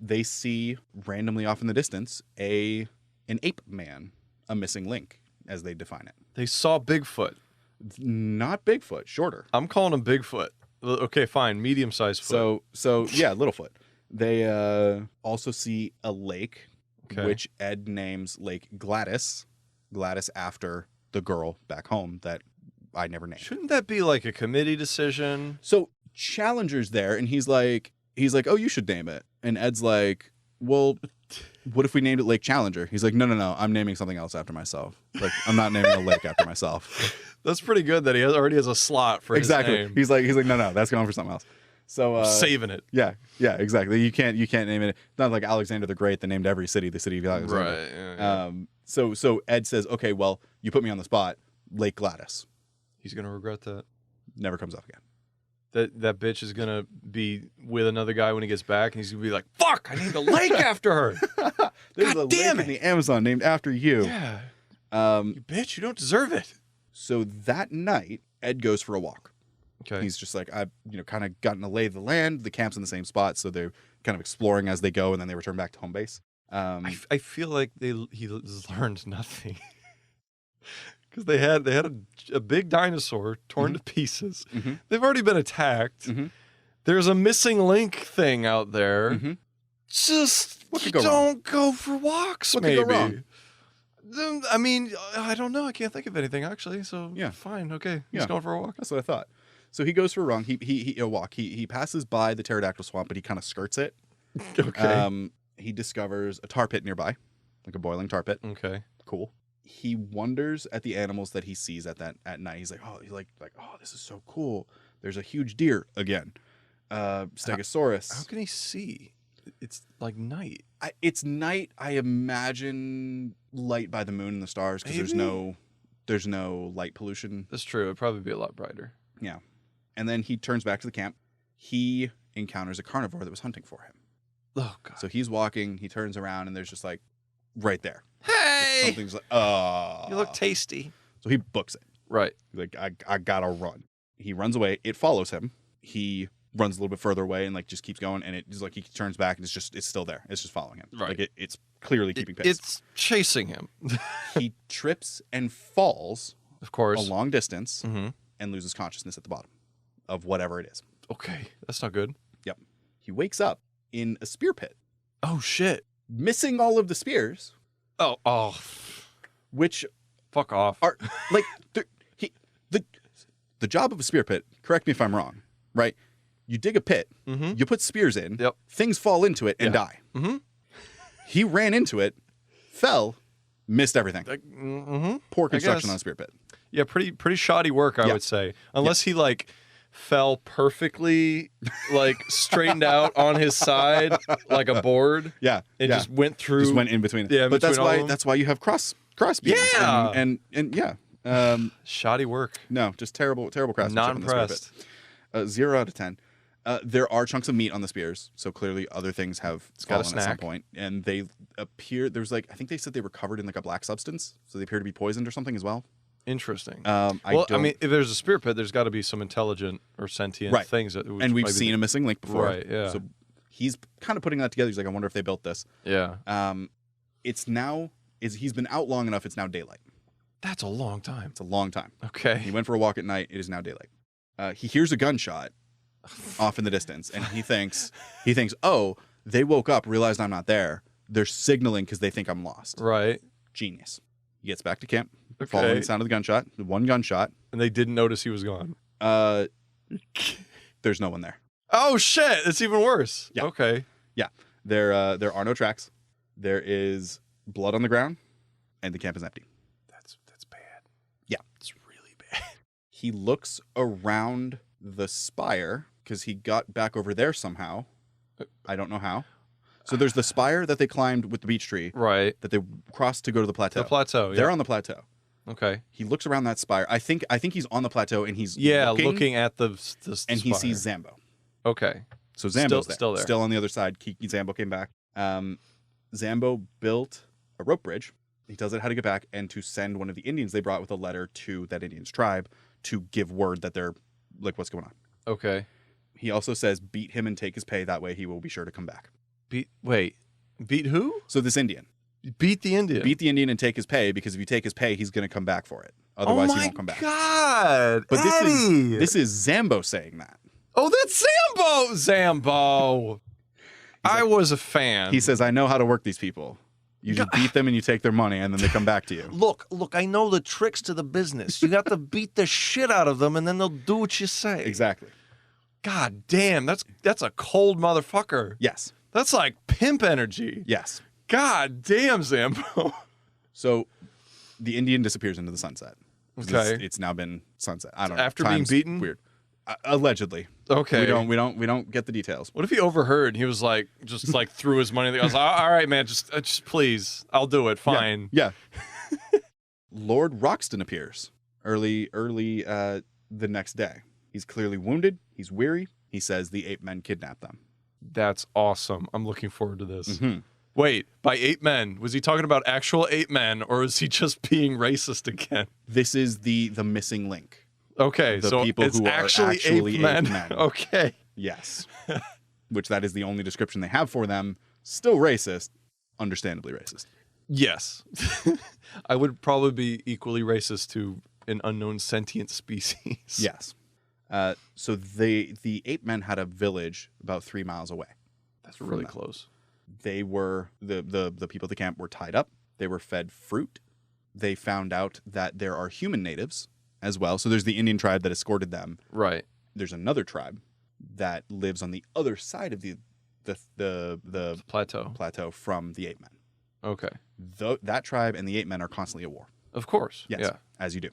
B: They see randomly off in the distance an ape man, a missing link, as they define it.
C: They saw Bigfoot.
B: Not Bigfoot, shorter.
C: I'm calling him Bigfoot. Okay, fine, medium-sized foot.
B: So yeah, Littlefoot. They also see a lake,
C: Okay.
B: which Ed names Lake Gladys after the girl back home that I never named.
C: Shouldn't that be like a committee decision?
B: So Challenger's there, and he's like, oh, you should name it. And Ed's like, well, what if we named it Lake Challenger? He's like, no, I'm naming something else after myself. Like, I'm not naming a lake after myself.
C: That's pretty good that he already has a slot for
B: Exactly.
C: his name.
B: He's like, no, that's going for something else. So
C: Saving it.
B: Yeah, exactly. You can't name it. Not like Alexander the Great that named every city the city of Alexander.
C: Right. Yeah.
B: So Ed says, okay, well, you put me on the spot. Lake Gladys
C: He's gonna regret that.
B: never comes up again.
C: That bitch is gonna be with another guy when he gets back, and he's gonna be like, "Fuck! I named a lake after her."
B: There's
C: God
B: a
C: damn
B: lake in
C: it.
B: the Amazon named after you.
C: Yeah.
B: Um,
C: You bitch! You don't deserve it.
B: so that night, Ed goes for a walk.
C: Okay.
B: He's just like, I've kind of gotten to lay the land. The camp's in the same spot, so they're kind of exploring as they go, and then they return back to home base.
C: I feel like he learned nothing because they had a big dinosaur torn to pieces.
B: Mhm.
C: They've already been attacked.
B: Mhm.
C: There's a missing link thing out there.
B: Mhm.
C: Just
B: What could go wrong?
C: don't go for walks.
B: What could
C: maybe.
B: go wrong?
C: I mean, I don't know. I can't think of anything actually. So
B: Yeah.
C: fine. Okay, he's
B: Yeah.
C: going for a walk.
B: That's what I thought. So he goes for a run. He a walk. He passes by the pterodactyl swamp, but he kind of skirts it.
C: Okay.
B: He discovers a tar pit nearby, like a boiling tar pit.
C: Okay.
B: Cool. He wonders at the animals that he sees at night. He's like, oh, this is so cool. There's a huge deer again, Stegosaurus.
C: How can he see? It's like night.
B: It's night. I imagine light by the moon and the stars because
C: Maybe.
B: there's no light pollution.
C: That's true. It'd probably be a lot brighter.
B: Yeah. And then he turns back to the camp. He encounters a carnivore that was hunting for him.
C: Oh god.
B: So he's walking, he turns around, and there's just like right there.
C: Hey,
B: Something's like, oh.
C: you look tasty.
B: So he books it.
C: Right.
B: He's like, I gotta run. He runs away. It follows him. He runs a little bit further away and like just keeps going. And it's like he turns back and it's still there. It's just following him.
C: Right.
B: Like it's clearly keeping pace.
C: It's chasing him.
B: He trips and falls
C: Of course.
B: a long distance
C: Mm-hmm.
B: and loses consciousness at the bottom of whatever it is.
C: Okay, that's not good.
B: Yep. He wakes up in a spear pit,
C: Oh shit.
B: missing all of the spears,
C: Oh.
B: which
C: Fuck off.
B: are like the job of a spear pit. Correct me if I'm wrong. Right? You dig a pit,
C: Mm-hmm.
B: you put spears in,
C: Yep.
B: things fall into it and
C: Yeah.
B: die.
C: Mm-hmm.
B: He ran into it, fell, missed everything.
C: Mm-hmm.
B: Poor construction
C: guess.
B: on a spear pit.
C: Yeah, pretty shoddy work, I
B: Yeah.
C: would say. Unless he like fell perfectly, like straightened out on his side like a board.
B: Yeah,
C: It
B: yeah.
C: just went through.
B: Just went in between.
C: Yeah,
B: but
C: between all of them.
B: that's why you have cross beams.
C: Yeah.
B: and yeah.
C: Shoddy work.
B: No, just terrible craftsmanship.
C: Not
B: in the spear
C: impressed.
B: pit. 0 out of 10. There are chunks of meat on the spears, so clearly other things have
C: got a
B: fallen at some
C: snack.
B: point, and they appear. There's like I think they said they were covered in like a black substance, so they appear to be poisoned or something as well.
C: Interesting.
B: I
C: mean, if there's a spear pit, there's got to be some intelligent or sentient
B: Right.
C: things that.
B: and we've seen a missing link before,
C: Right, yeah.
B: So he's kind of putting that together. He's like, I wonder if they built this.
C: Yeah.
B: He's been out long enough. It's now daylight.
C: That's a long time.
B: It's a long time. He
C: Okay.
B: went for a walk at night. It is now daylight. He hears a gunshot off in the distance, and he thinks, oh, they woke up, realized I'm not there. They're signaling because they think I'm lost.
C: Right.
B: Genius. He gets back to camp,
C: Okay.
B: following the sound of the gunshot. The one gunshot.
C: And they didn't notice he was gone.
B: There's no one there.
C: Oh shit! It's even worse.
B: Yeah.
C: Okay.
B: There are no tracks. There is blood on the ground, and the camp is empty.
C: That's bad.
B: Yeah.
C: It's really bad.
B: He looks around the spire because he got back over there somehow. I don't know how. So there's the spire that they climbed with the beech tree
C: Right.
B: that they crossed to go to the plateau.
C: The plateau.
B: They're
C: Yeah.
B: on the plateau.
C: Okay.
B: He looks around that spire. I think he's on the plateau and he's
C: Looking at the
B: and he
C: spire.
B: sees Zambo.
C: Okay.
B: So Zambo's
C: Still there.
B: Still on the other side. Zambo came back. Zambo built a rope bridge. He tells it how to get back and to send one of the Indians they brought with a letter to that Indian's tribe to give word that they're like, what's going on.
C: Okay.
B: He also says beat him and take his pay. That way he will be sure to come back.
C: Beat who?
B: So this Indian.
C: Beat the Indian.
B: Beat the Indian and take his pay, because if you take his pay, he's going to come back for it. Otherwise, he won't come back.
C: Oh my God!
B: But
C: Eddie!
B: this is Zambo saying that.
C: Oh, that's Zambo! Zambo! I was a fan.
B: He says, I know how to work these people. You just beat them and you take their money, and then they come back to you.
C: Look, I know the tricks to the business. You got to beat the shit out of them, and then they'll do what you say.
B: Exactly.
C: God damn, that's a cold motherfucker.
B: Yes.
C: That's like pimp energy.
B: Yes.
C: God damn, Zambo.
B: So the Indian disappears into the sunset.
C: Okay.
B: It's now been sunset. I don't know.
C: After being
B: Time's
C: beaten?
B: Weird. Allegedly.
C: Okay.
B: We don't get the details.
C: What if he overheard? He was like, just like threw his money. I was like, all right, man, just please, I'll do it. Fine.
B: Yeah. Lord Roxton appears early the next day. He's clearly wounded. He's weary. He says the Ape Men kidnapped them.
C: That's awesome. I'm looking forward to this.
B: Mm-hmm.
C: Wait, by Ape Men, was he talking about actual Ape Men, or is he just being racist again?
B: This is the missing link.
C: Okay,
B: The
C: so
B: people
C: it's
B: who are
C: actually
B: actually
C: Ape Men.
B: Ape Men.
C: Okay.
B: Yes. Which that is the only description they have for them. Still racist. Understandably racist.
C: Yes. I would probably be equally racist to an unknown sentient species.
B: Yes. So the Ape Men had a village about 3 miles away.
C: That's really
B: them.
C: close.
B: They were the people at the camp were tied up. They were fed fruit. They found out that there are human natives as well. So there's the Indian tribe that escorted them.
C: Right.
B: There's another tribe that lives on the other side of the
C: Plateau
B: from the Ape Men.
C: Okay.
B: That tribe and the Ape Men are constantly at war.
C: Of course.
B: Yes,
C: Yeah.
B: as you do.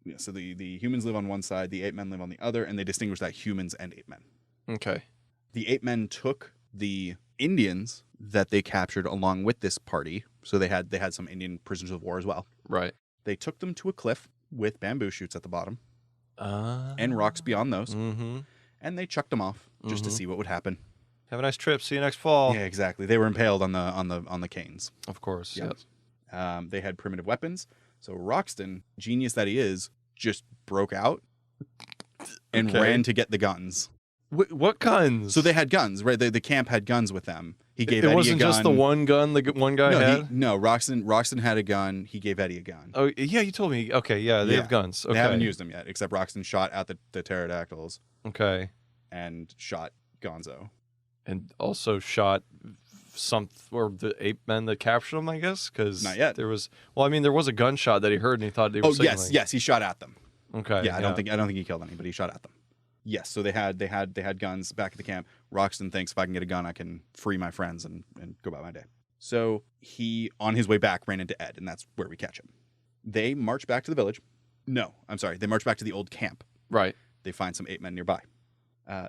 B: Yeah, so the humans live on one side, the Ape Men live on the other, and they distinguish that humans and Ape Men.
C: Okay.
B: The Ape Men took the Indians that they captured along with this party. So they had some Indian prisoners of war as well.
C: Right.
B: They took them to a cliff with bamboo shoots at the bottom
C: And
B: and rocks beyond those,
C: Mm-hmm.
B: and they chucked them off just to see what would happen.
C: Have a nice trip. See you next fall.
B: Yeah, exactly. They were impaled on the canes.
C: Of course.
B: Yeah.
C: Yes.
B: They had primitive weapons. So Roxton, genius that he is, just broke out and
C: Okay.
B: ran to get the guns.
C: What guns?
B: So they had guns, right? The camp had guns with them. He gave
C: It
B: Eddie
C: wasn't
B: a gun.
C: just the one gun the one guy
B: no,
C: had?
B: Roxton had a gun. He gave Eddie a gun.
C: Oh, yeah, you told me. Okay, yeah, they
B: Yeah.
C: have guns. Okay.
B: They haven't used them yet, except Roxton shot at the pterodactyls
C: Okay.
B: and shot Gonzo.
C: And also shot or the Ape Men that captured him, I guess? Because
B: Not yet.
C: there was, well, I mean, there was a gunshot that he heard and he thought they were signaling.
B: yes, he shot at them.
C: Okay.
B: Yeah, I don't think he killed any, but he shot at them. Yes, so they had guns back at the camp. Roxton thinks if I can get a gun, I can free my friends and go about my day. So he, on his way back, ran into Ed, and that's where we catch him. They march back to the village. No, I'm sorry. They march back to the old camp.
C: Right.
B: They find some Ape Men nearby.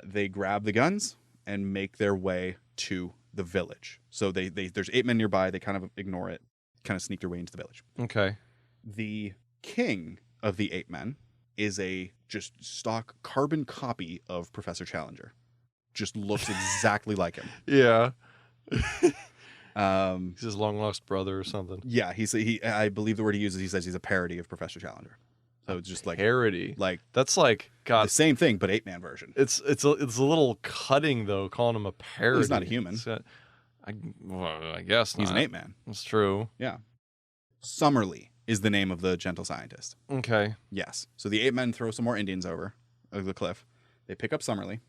B: They grab the guns and make their way to the village. So there's Ape Men nearby. They kind of ignore it, kind of sneak their way into the village.
C: Okay.
B: The king of the Ape Men is a just stock carbon copy of Professor Challenger. Just looks exactly like him.
C: Yeah.
B: Um,
C: He's his long lost brother or something.
B: yeah, I believe the word he uses, he says he's a parody of Professor Challenger. So it's just like
C: Parody.
B: like
C: That's like, God,
B: the same thing, but Ape Man version.
C: it's a little cutting, though, calling him a parody.
B: He's not a human.
C: I guess not.
B: He's an Ape Man.
C: That's true.
B: Yeah. Summerlee is the name of the gentle scientist.
C: Okay.
B: Yes. So the Ape Men throw some more Indians over the cliff. They pick up Summerlee,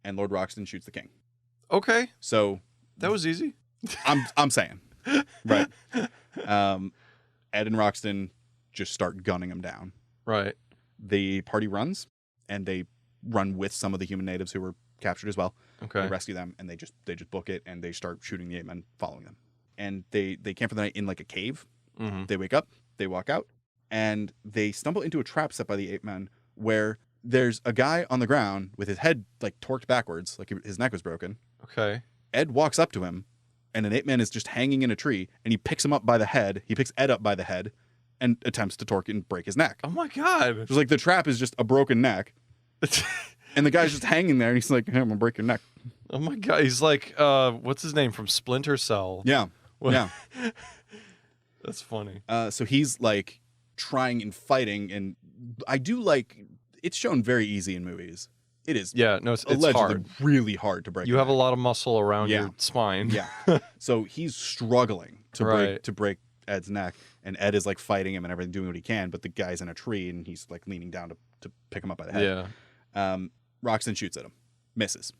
B: and Lord Roxton shoots the king.
C: Okay.
B: So
C: That was easy.
B: I'm saying, right? Ed and Roxton just start gunning him down.
C: Right.
B: The party runs, and they run with some of the human natives who were captured as well.
C: Okay.
B: They rescue them, and they just book it, and they start shooting the Ape Men following them. And they camp for the night in like a cave.
C: Mm-hmm.
B: They wake up, they walk out, and they stumble into a trap set by the Ape Men where there's a guy on the ground with his head like torqued backwards, like his neck was broken.
C: Okay.
B: Ed walks up to him, and an Ape Man is just hanging in a tree, and he picks him up by the head. He picks Ed up by the head and attempts to torque and break his neck.
C: Oh my God.
B: It's like the trap is just a broken neck, and the guy's just hanging there, and he's like, hey, I'm gonna break your neck.
C: Oh my God. He's like, what's his name from Splinter Cell?
B: Yeah.
C: What?
B: Yeah.
C: That's funny.
B: So he's like trying and fighting, and I do like, it's shown very easy in movies. It is
C: Yeah, no, it's
B: allegedly
C: hard.
B: really hard to break.
C: You have a lot of muscle around
B: Yeah.
C: your spine.
B: Yeah. So he's struggling to
C: Right.
B: break Ed's neck, and Ed is like fighting him and everything, doing what he can, but the guy's in a tree and he's like leaning down to pick him up by the head.
C: Yeah.
B: Roxton shoots at him, misses.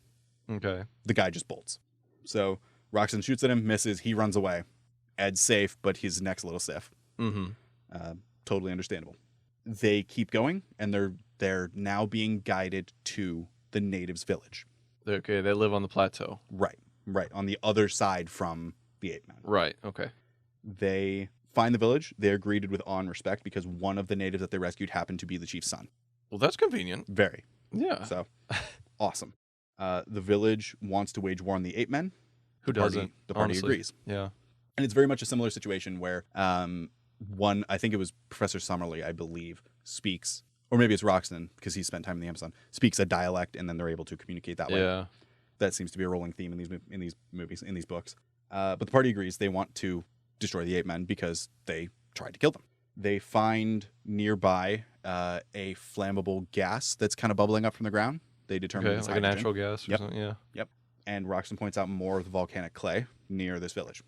C: Okay.
B: The guy just bolts. So Roxton shoots at him, misses. He runs away. Ed's safe, but his neck's a little stiff.
C: Mm-hmm.
B: Totally understandable. They keep going, and they're now being guided to the natives' village.
C: Okay, they live on the plateau.
B: Right, on the other side from the Ape Men.
C: Right. Okay.
B: They find the village. They are greeted with awe and respect because one of the natives that they rescued happened to be the chief's son.
C: Well, that's convenient.
B: Very.
C: Yeah.
B: So, awesome. The village wants to wage war on the Ape Men.
C: Who doesn't?
B: The party
C: honestly.
B: agrees.
C: Yeah.
B: And it's very much a similar situation where I think it was Professor Summerlee, I believe, speaks, or maybe it's Roxton because he spent time in the Amazon, speaks a dialect, and then they're able to communicate that way.
C: Yeah.
B: That seems to be a rolling theme in these movies, in these books. But the party agrees they want to destroy the Ape Men because they tried to kill them. They find nearby a flammable gas that's kind of bubbling up from the ground. They determine
C: Okay,
B: it's
C: like a
B: hydrogen.
C: natural gas or
B: Yep.
C: something. Yeah.
B: Yep. And Roxton points out more of the volcanic clay near this village.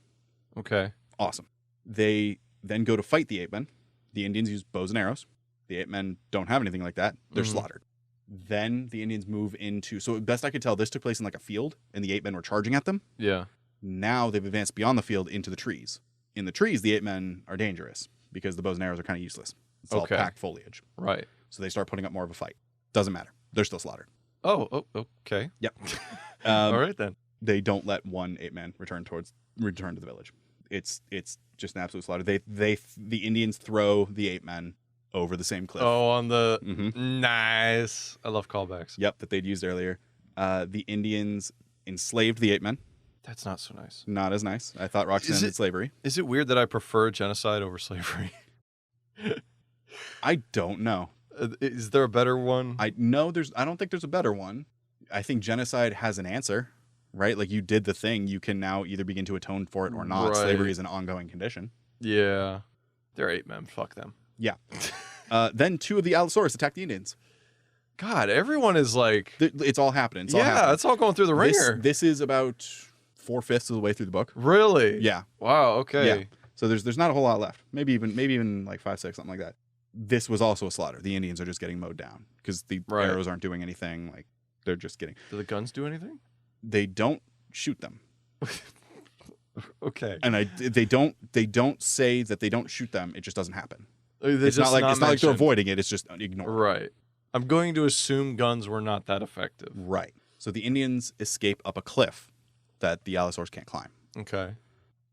C: Okay.
B: Awesome. They then go to fight the Ape Men. The Indians use bows and arrows. The Ape Men don't have anything like that. They're
C: Mhm.
B: slaughtered. Then the Indians move into, so best I could tell, this took place in like a field, and the Ape Men were charging at them.
C: Yeah.
B: Now they've advanced beyond the field into the trees. In the trees, the Ape Men are dangerous because the bows and arrows are kind of useless. It's all
C: Okay.
B: packed foliage.
C: Right.
B: So they start putting up more of a fight. Doesn't matter. They're still slaughtered.
C: Oh. Okay.
B: Yep.
C: All right then.
B: They don't let one Ape Man return to the village. It's just an absolute slaughter. The Indians throw the Ape Men over the same cliff.
C: Oh, on the
B: Mhm.
C: nice. I love callbacks.
B: Yep, that they'd used earlier. The Indians enslaved the Ape Men.
C: That's not so nice.
B: Not as nice. I thought Roxanne
C: Is
B: ended
C: it-
B: slavery.
C: Is it weird that I prefer genocide over slavery?
B: I don't know.
C: Is there a better one?
B: I don't think there's a better one. I think genocide has an answer, right? Like you did the thing, you can now either begin to atone for it or not.
C: Right.
B: Slavery is an ongoing condition.
C: Yeah. They're Ape Men. Fuck them.
B: Yeah. Then two of the Allosaurus attack the Indians.
C: God, everyone is like.
B: It's all happening. It's all happening.
C: It's all going through the ringer.
B: This is about 4/5 of the way through the book.
C: Really?
B: Yeah.
C: Wow. Okay.
B: Yeah. So there's not a whole lot left. Maybe even like 5, 6, something like that. This was also a slaughter. The Indians are just getting mowed down because the
C: Right.
B: arrows aren't doing anything. Like they're just getting.
C: Do the guns do anything?
B: They don't shoot them,
C: Okay.
B: and they don't say that they don't shoot them. It just doesn't happen.
C: It's
B: It's not like they're
C: mentioned.
B: avoiding it. It's just ignored.
C: Right. I'm going to assume guns were not that effective.
B: Right. So the Indians escape up a cliff that the Allosaurus can't climb.
C: Okay.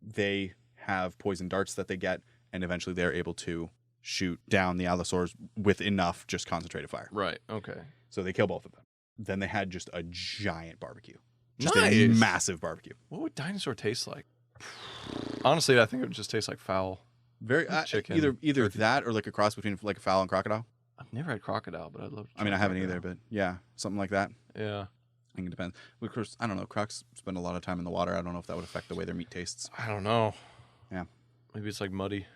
B: They have poison darts that they get, and eventually they're able to shoot down the Allosaurus with enough just concentrated fire.
C: Right. Okay.
B: So they kill both of them. Then they had just a giant barbecue. Just a
C: Nice.
B: massive barbecue.
C: What would dinosaur taste like? Honestly, I think it would just taste like foul.
B: Very
C: Chicken,
B: either
C: turkey.
B: that or like a cross between like a fowl and crocodile.
C: I've never had crocodile, but I'd love to.
B: I mean, I
C: try
B: haven't either,
C: crocodile.
B: but yeah, something like that.
C: Yeah.
B: I think it depends. Of course, I don't know. Crocs spend a lot of time in the water. I don't know if that would affect the way their meat tastes.
C: I don't know.
B: Yeah.
C: Maybe it's like muddy.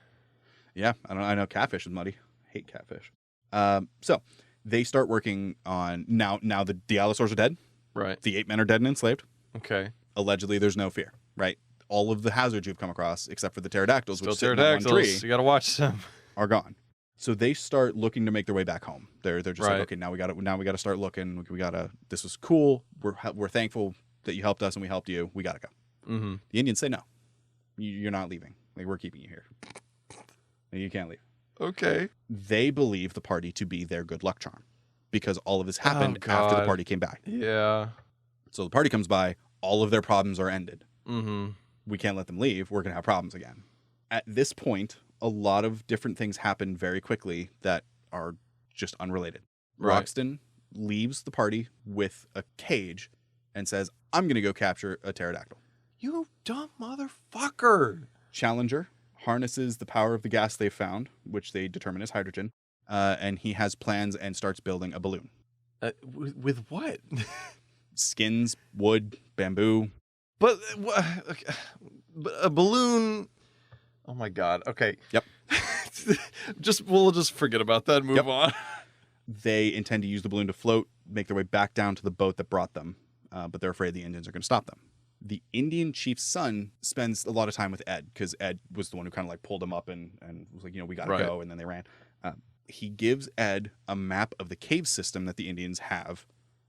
B: Yeah, I know catfish is muddy. Hate catfish. So they start working on now the Allosaurs are dead.
C: Right.
B: The Ape Men are dead and enslaved.
C: Okay.
B: Allegedly, there's no fear. Right. All of the hazards you've come across, except for the pterodactyls,
C: Still
B: which sit in that one
C: pterodactyls.
B: tree,
C: You got to watch them.
B: are gone. So they start looking to make their way back home. They're just
C: Right.
B: like, okay, now we got to start looking. We got to. This was cool. We're thankful that you helped us and we helped you. We got to go.
C: Mm-hmm.
B: The Indians say no. You're not leaving. Like we're keeping you here. You can't leave.
C: Okay.
B: They believe the party to be their good luck charm because all of this happened
C: Oh,
B: after the
C: God.
B: party came by.
C: Yeah.
B: So the party comes by. All of their problems are ended.
C: Mm-hmm.
B: We can't let them leave. We're going to have problems again. At this point, a lot of different things happen very quickly that are just unrelated.
C: Right.
B: Roxton leaves the party with a cage and says, I'm going to go capture a pterodactyl.
C: You dumb motherfucker.
B: Challenger harnesses the power of the gas they found, which they determine is hydrogen, and he has plans and starts building a balloon.
C: With what?
B: Skins, wood, bamboo.
C: But a balloon. Oh my God. Okay.
B: Yep.
C: We'll just forget about that. And move
B: Yep.
C: on.
B: They intend to use the balloon to float, make their way back down to the boat that brought them, but they're afraid the Indians are going to stop them. The Indian chief's son spends a lot of time with Ed because Ed was the one who kind of like pulled him up and was like, we got to go. And then they ran. He gives Ed a map of the cave system that the Indians have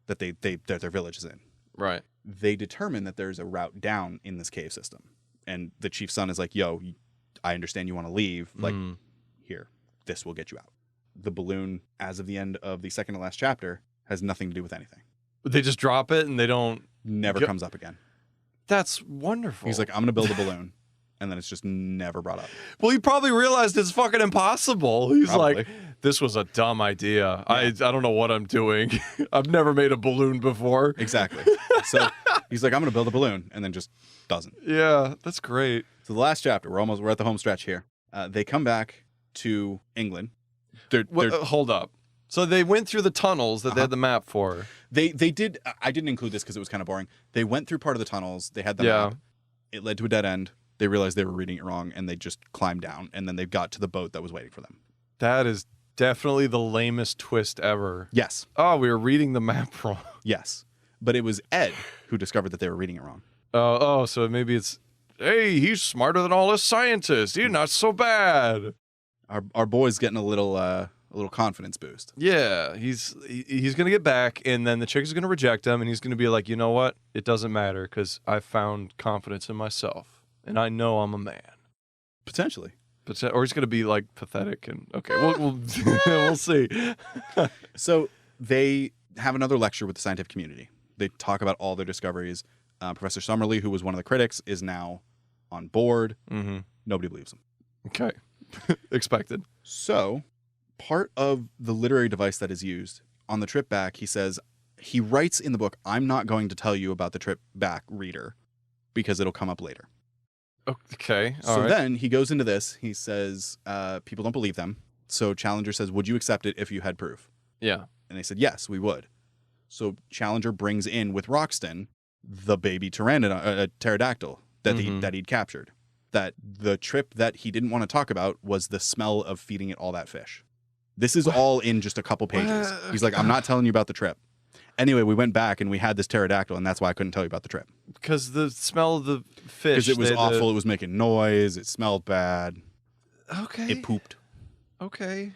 B: that that their village is in.
C: Right.
B: They determine that there's a route down in this cave system. And the chief's son is like, yo, I understand you want to leave. Like, here, this will get you out. The balloon, as of the end of the second to last chapter, has nothing to do with anything.
C: They just drop it and they don't...
B: Never comes up again.
C: That's wonderful.
B: He's like, I'm going to build a balloon. And then it's just never brought up.
C: Well, he probably realized it's fucking impossible. He's
B: Probably.
C: like, this was a dumb idea.
B: Yeah.
C: I don't know what I'm doing. I've never made a balloon before.
B: Exactly. So he's like, I'm going to build a balloon. And then just doesn't.
C: Yeah, that's great.
B: So the last chapter, we're at the home stretch here. They come back to England. They're
C: Hold up. So they went through the tunnels that they had the map for.
B: They did. I didn't include this because it was kind of boring. They went through part of the tunnels. They had the map. It led to a dead end. They realized they were reading it wrong, and they just climbed down. And then they got to the boat that was waiting for them.
C: That is definitely the lamest twist ever.
B: Yes.
C: Oh, we were reading the map wrong.
B: Yes. But it was Ed who discovered that they were reading it wrong.
C: Oh, so maybe it's, hey, he's smarter than all us scientists. He's not so bad.
B: Our boy's getting a little confidence boost.
C: Yeah, he's gonna get back, and then the chick is gonna reject him, and he's gonna be like, you know what? It doesn't matter because I found confidence in myself, and I know I'm a man.
B: Potentially.
C: Or he's gonna be like pathetic, and okay, we'll we'll see.
B: So they have another lecture with the scientific community. They talk about all their discoveries. Professor Summerlee, who was one of the critics, is now on board.
C: Mm-hmm.
B: Nobody believes him.
C: Okay, expected.
B: So part of the literary device that is used on the trip back, he writes in the book, I'm not going to tell you about the trip back, reader, because it'll come up later.
C: Okay.
B: So then he goes into this. He says, people don't believe them. So Challenger says, would you accept it if you had proof?
C: Yeah.
B: And they said, yes, we would. So Challenger brings in with Roxton the baby pterodactyl that he'd captured. That the trip that he didn't want to talk about was the smell of feeding it all that fish. This is all in just a couple pages. He's like, I'm not telling you about the trip. Anyway, we went back and we had this pterodactyl, and that's why I couldn't tell you about the trip.
C: Because the smell of the fish.
B: Because it was awful. It was making noise. It smelled bad.
C: Okay.
B: It pooped.
C: Okay.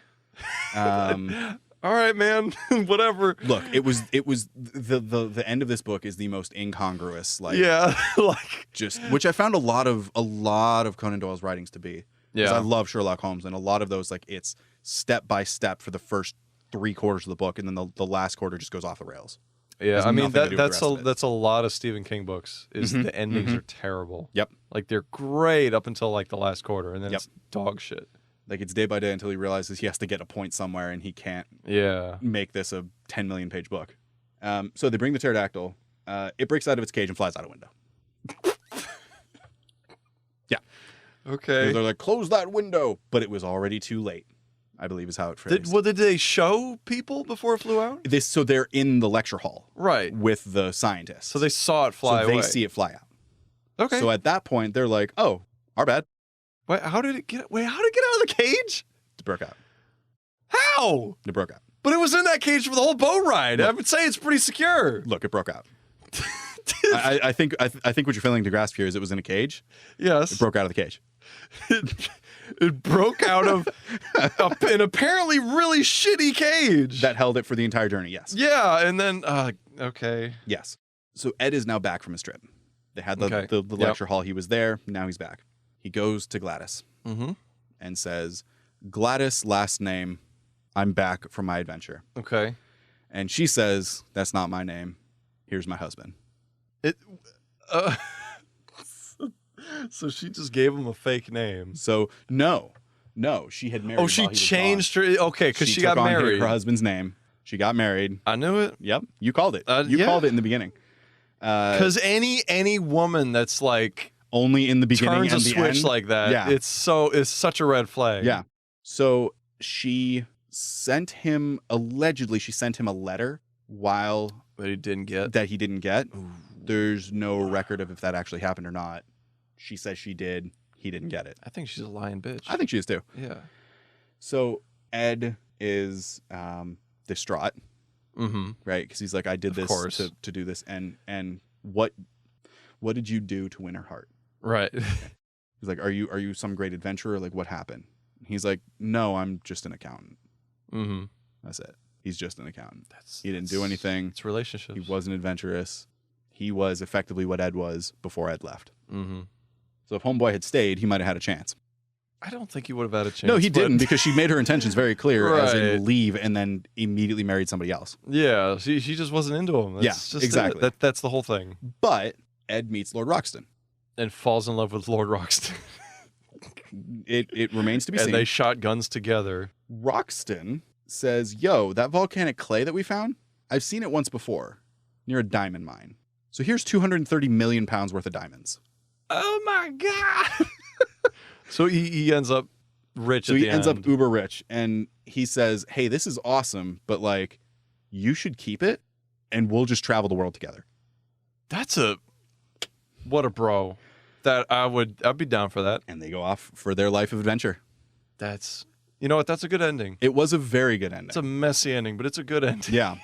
C: All right, man. Whatever.
B: Look, it was the end of this book is the most incongruous, like just which I found a lot of Conan Doyle's writings to be.
C: Yeah.
B: I love Sherlock Holmes, and a lot of those, like, it's step by step for the first 3/4 of the book, and then the last quarter just goes off the rails.
C: Yeah, I mean that's
B: a
C: a lot of Stephen King books. Is the endings are terrible.
B: Yep.
C: Like they're great up until like the last quarter, and then it's dog shit.
B: Like it's day by day until he realizes he has to get a point somewhere, and he can't make this a 10 million page book. So they bring the pterodactyl. It breaks out of its cage and flies out a window. Yeah.
C: Okay.
B: They're like, close that window, but it was already too late, I believe is how it phrased.
C: Did they show people before it flew out?
B: So they're in the lecture hall,
C: right,
B: with the scientists.
C: So they saw it fly away.
B: They see it fly out.
C: Okay.
B: So at that point, they're like, "Oh, our bad."
C: Wait, how did it get out of the cage?
B: It broke out.
C: How?
B: It broke out.
C: But it was in that cage for the whole boat ride. I would say it's pretty secure.
B: Look, it broke out. I think what you're failing to grasp here is it was in a cage.
C: Yes.
B: It broke out of the cage.
C: It broke out of an apparently really shitty cage
B: that held it for the entire journey. Yes.
C: Yeah, and then okay.
B: Yes. So Ed is now back from his trip. They had the lecture hall. He was there. Now he's back. He goes to Gladys and says, "Gladys, last name. I'm back from my adventure."
C: Okay.
B: And she says, "That's not my name. Here's my husband."
C: So she just gave him a fake name.
B: So no, she had married.
C: Oh, she changed her. Okay, because she got married.
B: Her husband's name. She got married.
C: I knew it.
B: Yep, you called it. You called it in the beginning.
C: Because any woman that's like
B: only in the beginning
C: turns
B: and
C: a
B: the
C: switch
B: end,
C: like that, it's such a red flag.
B: Yeah. So she sent him allegedly. She sent him a letter that he didn't get. Ooh. There's no record of if that actually happened or not. She says she did. He didn't get it.
C: I think she's a lying bitch.
B: I think she is too.
C: Yeah.
B: So Ed is distraught, right? Because he's like, I did this to do this, and what did you do to win her heart?
C: Right.
B: He's like, are you some great adventurer? Like, what happened? He's like, no, I'm just an accountant. That's it. He's just an accountant. He didn't do anything.
C: It's relationships.
B: He wasn't adventurous. He was effectively what Ed was before Ed left. So if Homeboy had stayed, he might have had a chance.
C: I don't think he would have had a chance.
B: No, he didn't, because she made her intentions very clear, as in
C: Right.
B: leave, and then immediately married somebody else.
C: Yeah, she just wasn't into him. That's just
B: exactly.
C: That's the whole thing.
B: But Ed meets Lord Roxton.
C: And falls in love with Lord Roxton.
B: It remains to be
C: And
B: seen.
C: they shot guns together.
B: Roxton says, yo, that volcanic clay that we found, I've seen it once before, near a diamond mine. So here's 230 million pounds worth of diamonds.
C: Oh my God. So he ends up rich.
B: So he ends up uber rich, and he says, hey, this is awesome, but like, you should keep it, and we'll just travel the world together.
C: What a bro. I'd be down for that.
B: And they go off for their life of adventure.
C: You know what? That's a good ending.
B: It was a very good ending.
C: It's a messy ending, but it's a good ending.
B: Yeah.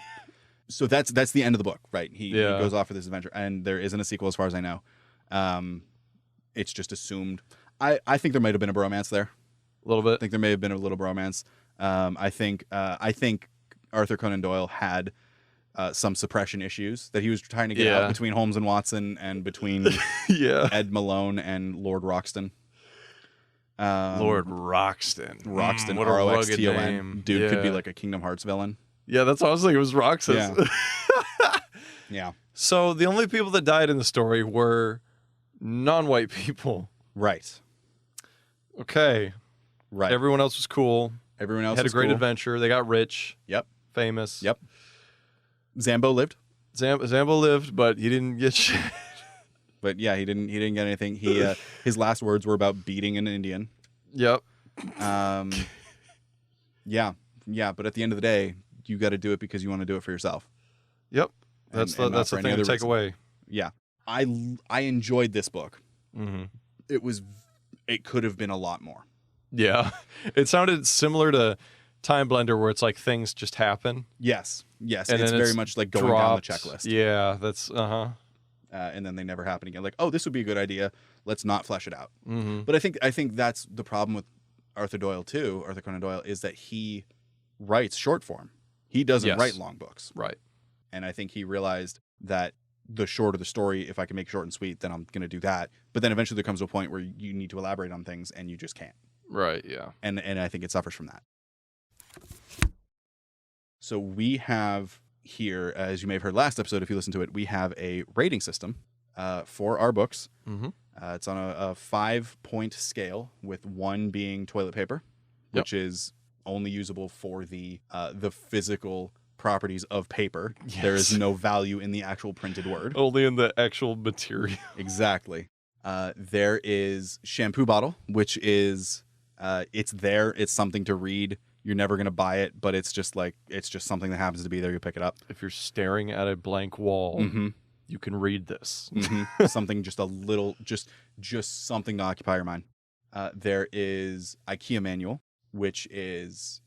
B: So that's the end of the book, right? He goes off for this adventure, and there isn't a sequel as far as I know. It's just assumed. I think there might have been a bromance there.
C: A little bit.
B: I think there may have been a little bromance. I think Arthur Conan Doyle had some suppression issues that he was trying to get out between Holmes and Watson, and between Ed Malone and Lord Roxton.
C: Lord Roxton.
B: Roxton,
C: what a rugged
B: Roxton.
C: name.
B: Dude could be like a Kingdom Hearts villain.
C: Yeah, that's what I was thinking. It was Roxas.
B: Yeah. Yeah.
C: So the only people that died in the story were non-white people.
B: Right.
C: Okay.
B: Right.
C: Everyone else was cool.
B: Everyone else
C: had a
B: was
C: great
B: cool.
C: adventure. They got rich.
B: Yep.
C: Famous.
B: Yep. Zambo lived.
C: Zambo lived, but he didn't get shit.
B: But yeah, he didn't get anything. He his last words were about beating an Indian.
C: Yep.
B: Yeah. But at the end of the day, you got to do it because you want to do it for yourself.
C: Yep. That's
B: and
C: the thing to take away.
B: Yeah. I enjoyed this book.
C: Mm-hmm.
B: It could have been a lot more.
C: Yeah. It sounded similar to Time Blender, where it's like things just happen.
B: Yes.
C: And
B: It's
C: then
B: very much like going
C: dropped.
B: down the checklist.
C: Yeah. That's
B: and then they never happen again. Like, oh, this would be a good idea. Let's not flesh it out.
C: Mm-hmm.
B: But I think that's the problem with Arthur Conan Doyle, is that he writes short form. He doesn't write long books.
C: Right.
B: And I think he realized that the shorter the story, if I can make it short and sweet, then I'm going to do that. But then eventually there comes to a point where you need to elaborate on things, and you just can't.
C: Right. Yeah.
B: And I think it suffers from that. So we have here, as you may have heard last episode, if you listen to it, we have a rating system for our books.
C: Mm-hmm.
B: It's on a 5-point scale, with 1 being toilet paper, which is only usable for the physical properties of paper.
C: Yes.
B: There is no value in the actual printed word.
C: Only in the actual material.
B: Exactly. There is shampoo bottle, which is it's there. It's something to read. You're never going to buy it, but it's just something that happens to be there. You pick it up.
C: If you're staring at a blank wall, you can read this.
B: Something just a little, just something to occupy your mind. There is IKEA manual, which is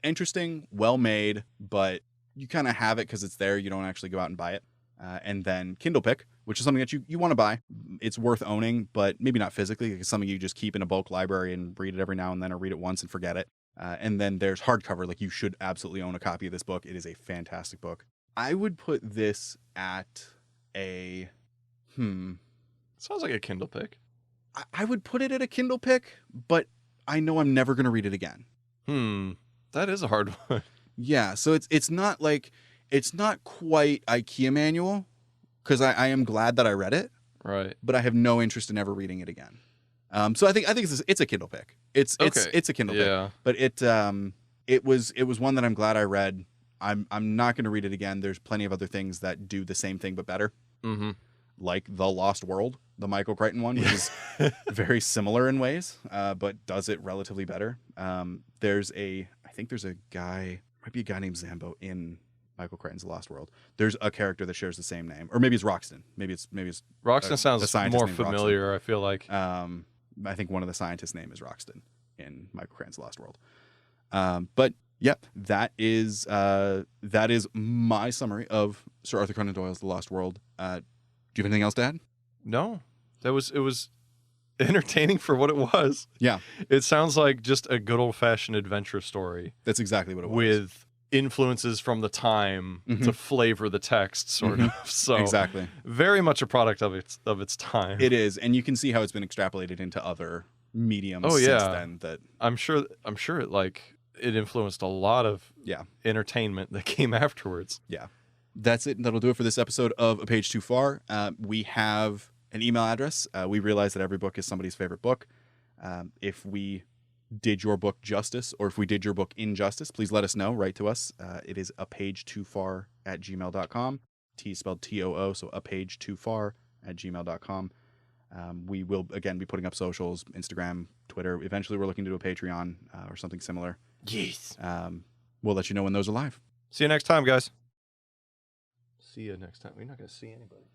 B: interesting, well made, but you kind of have it because it's there. You don't actually go out and buy it. And then Kindle Pick, which is something that you want to buy. It's worth owning, but maybe not physically. It's something you just keep in a bulk library and read it every now and then, or read it once and forget it. And then there's hardcover. Like, you should absolutely own a copy of this book. It is a fantastic book. I would put this at a
C: Sounds like a Kindle Pick.
B: I would put it at a Kindle Pick, but I know I'm never going to read it again.
C: That is a hard one.
B: Yeah, so it's not quite IKEA manual, because I am glad that I read it.
C: Right.
B: But I have no interest in ever reading it again. So I think it's a Kindle Pick. It's a Kindle Pick. But it was one that I'm glad I read. I'm not going to read it again. There's plenty of other things that do the same thing but better.
C: Mm-hmm.
B: Like The Lost World, the Michael Crichton one, which is very similar in ways, but does it relatively better. There's a guy named Zambo in Michael Crichton's The Lost World. There's a character that shares the same name, or maybe it's Roxton. Maybe it's
C: Roxton sounds more familiar.
B: Roxton.
C: I feel like.
B: I think one of the scientists' name is Roxton in Michael Crichton's The Lost World. But Yep, that is my summary of Sir Arthur Conan Doyle's The Lost World. Do you have anything else to add?
C: No, it was entertaining for what it was.
B: Yeah,
C: It sounds like just a good old fashioned adventure story
B: that's exactly what it was.
C: with influences from the time to flavor the text, sort of. So
B: Exactly,
C: very much a product of its time.
B: it is, and you can see how it's been extrapolated into other mediums
C: Oh,
B: since
C: yeah.
B: then. That
C: I'm sure it influenced a lot of entertainment that came afterwards.
B: Yeah. That's it. That'll do it for this episode of A Page Too Far. We have an email address. We realize that every book is somebody's favorite book. If we did your book justice, or if we did your book injustice, please let us know. Write to us. It is apagetofar@gmail.com. T is spelled T-O-O, so apagetofar@gmail.com. We will, again, be putting up socials, Instagram, Twitter. Eventually, we're looking to do a Patreon or something similar.
C: Yes.
B: We'll let you know when those are live.
C: See you next time, guys. See you next time. We're not going to see anybody.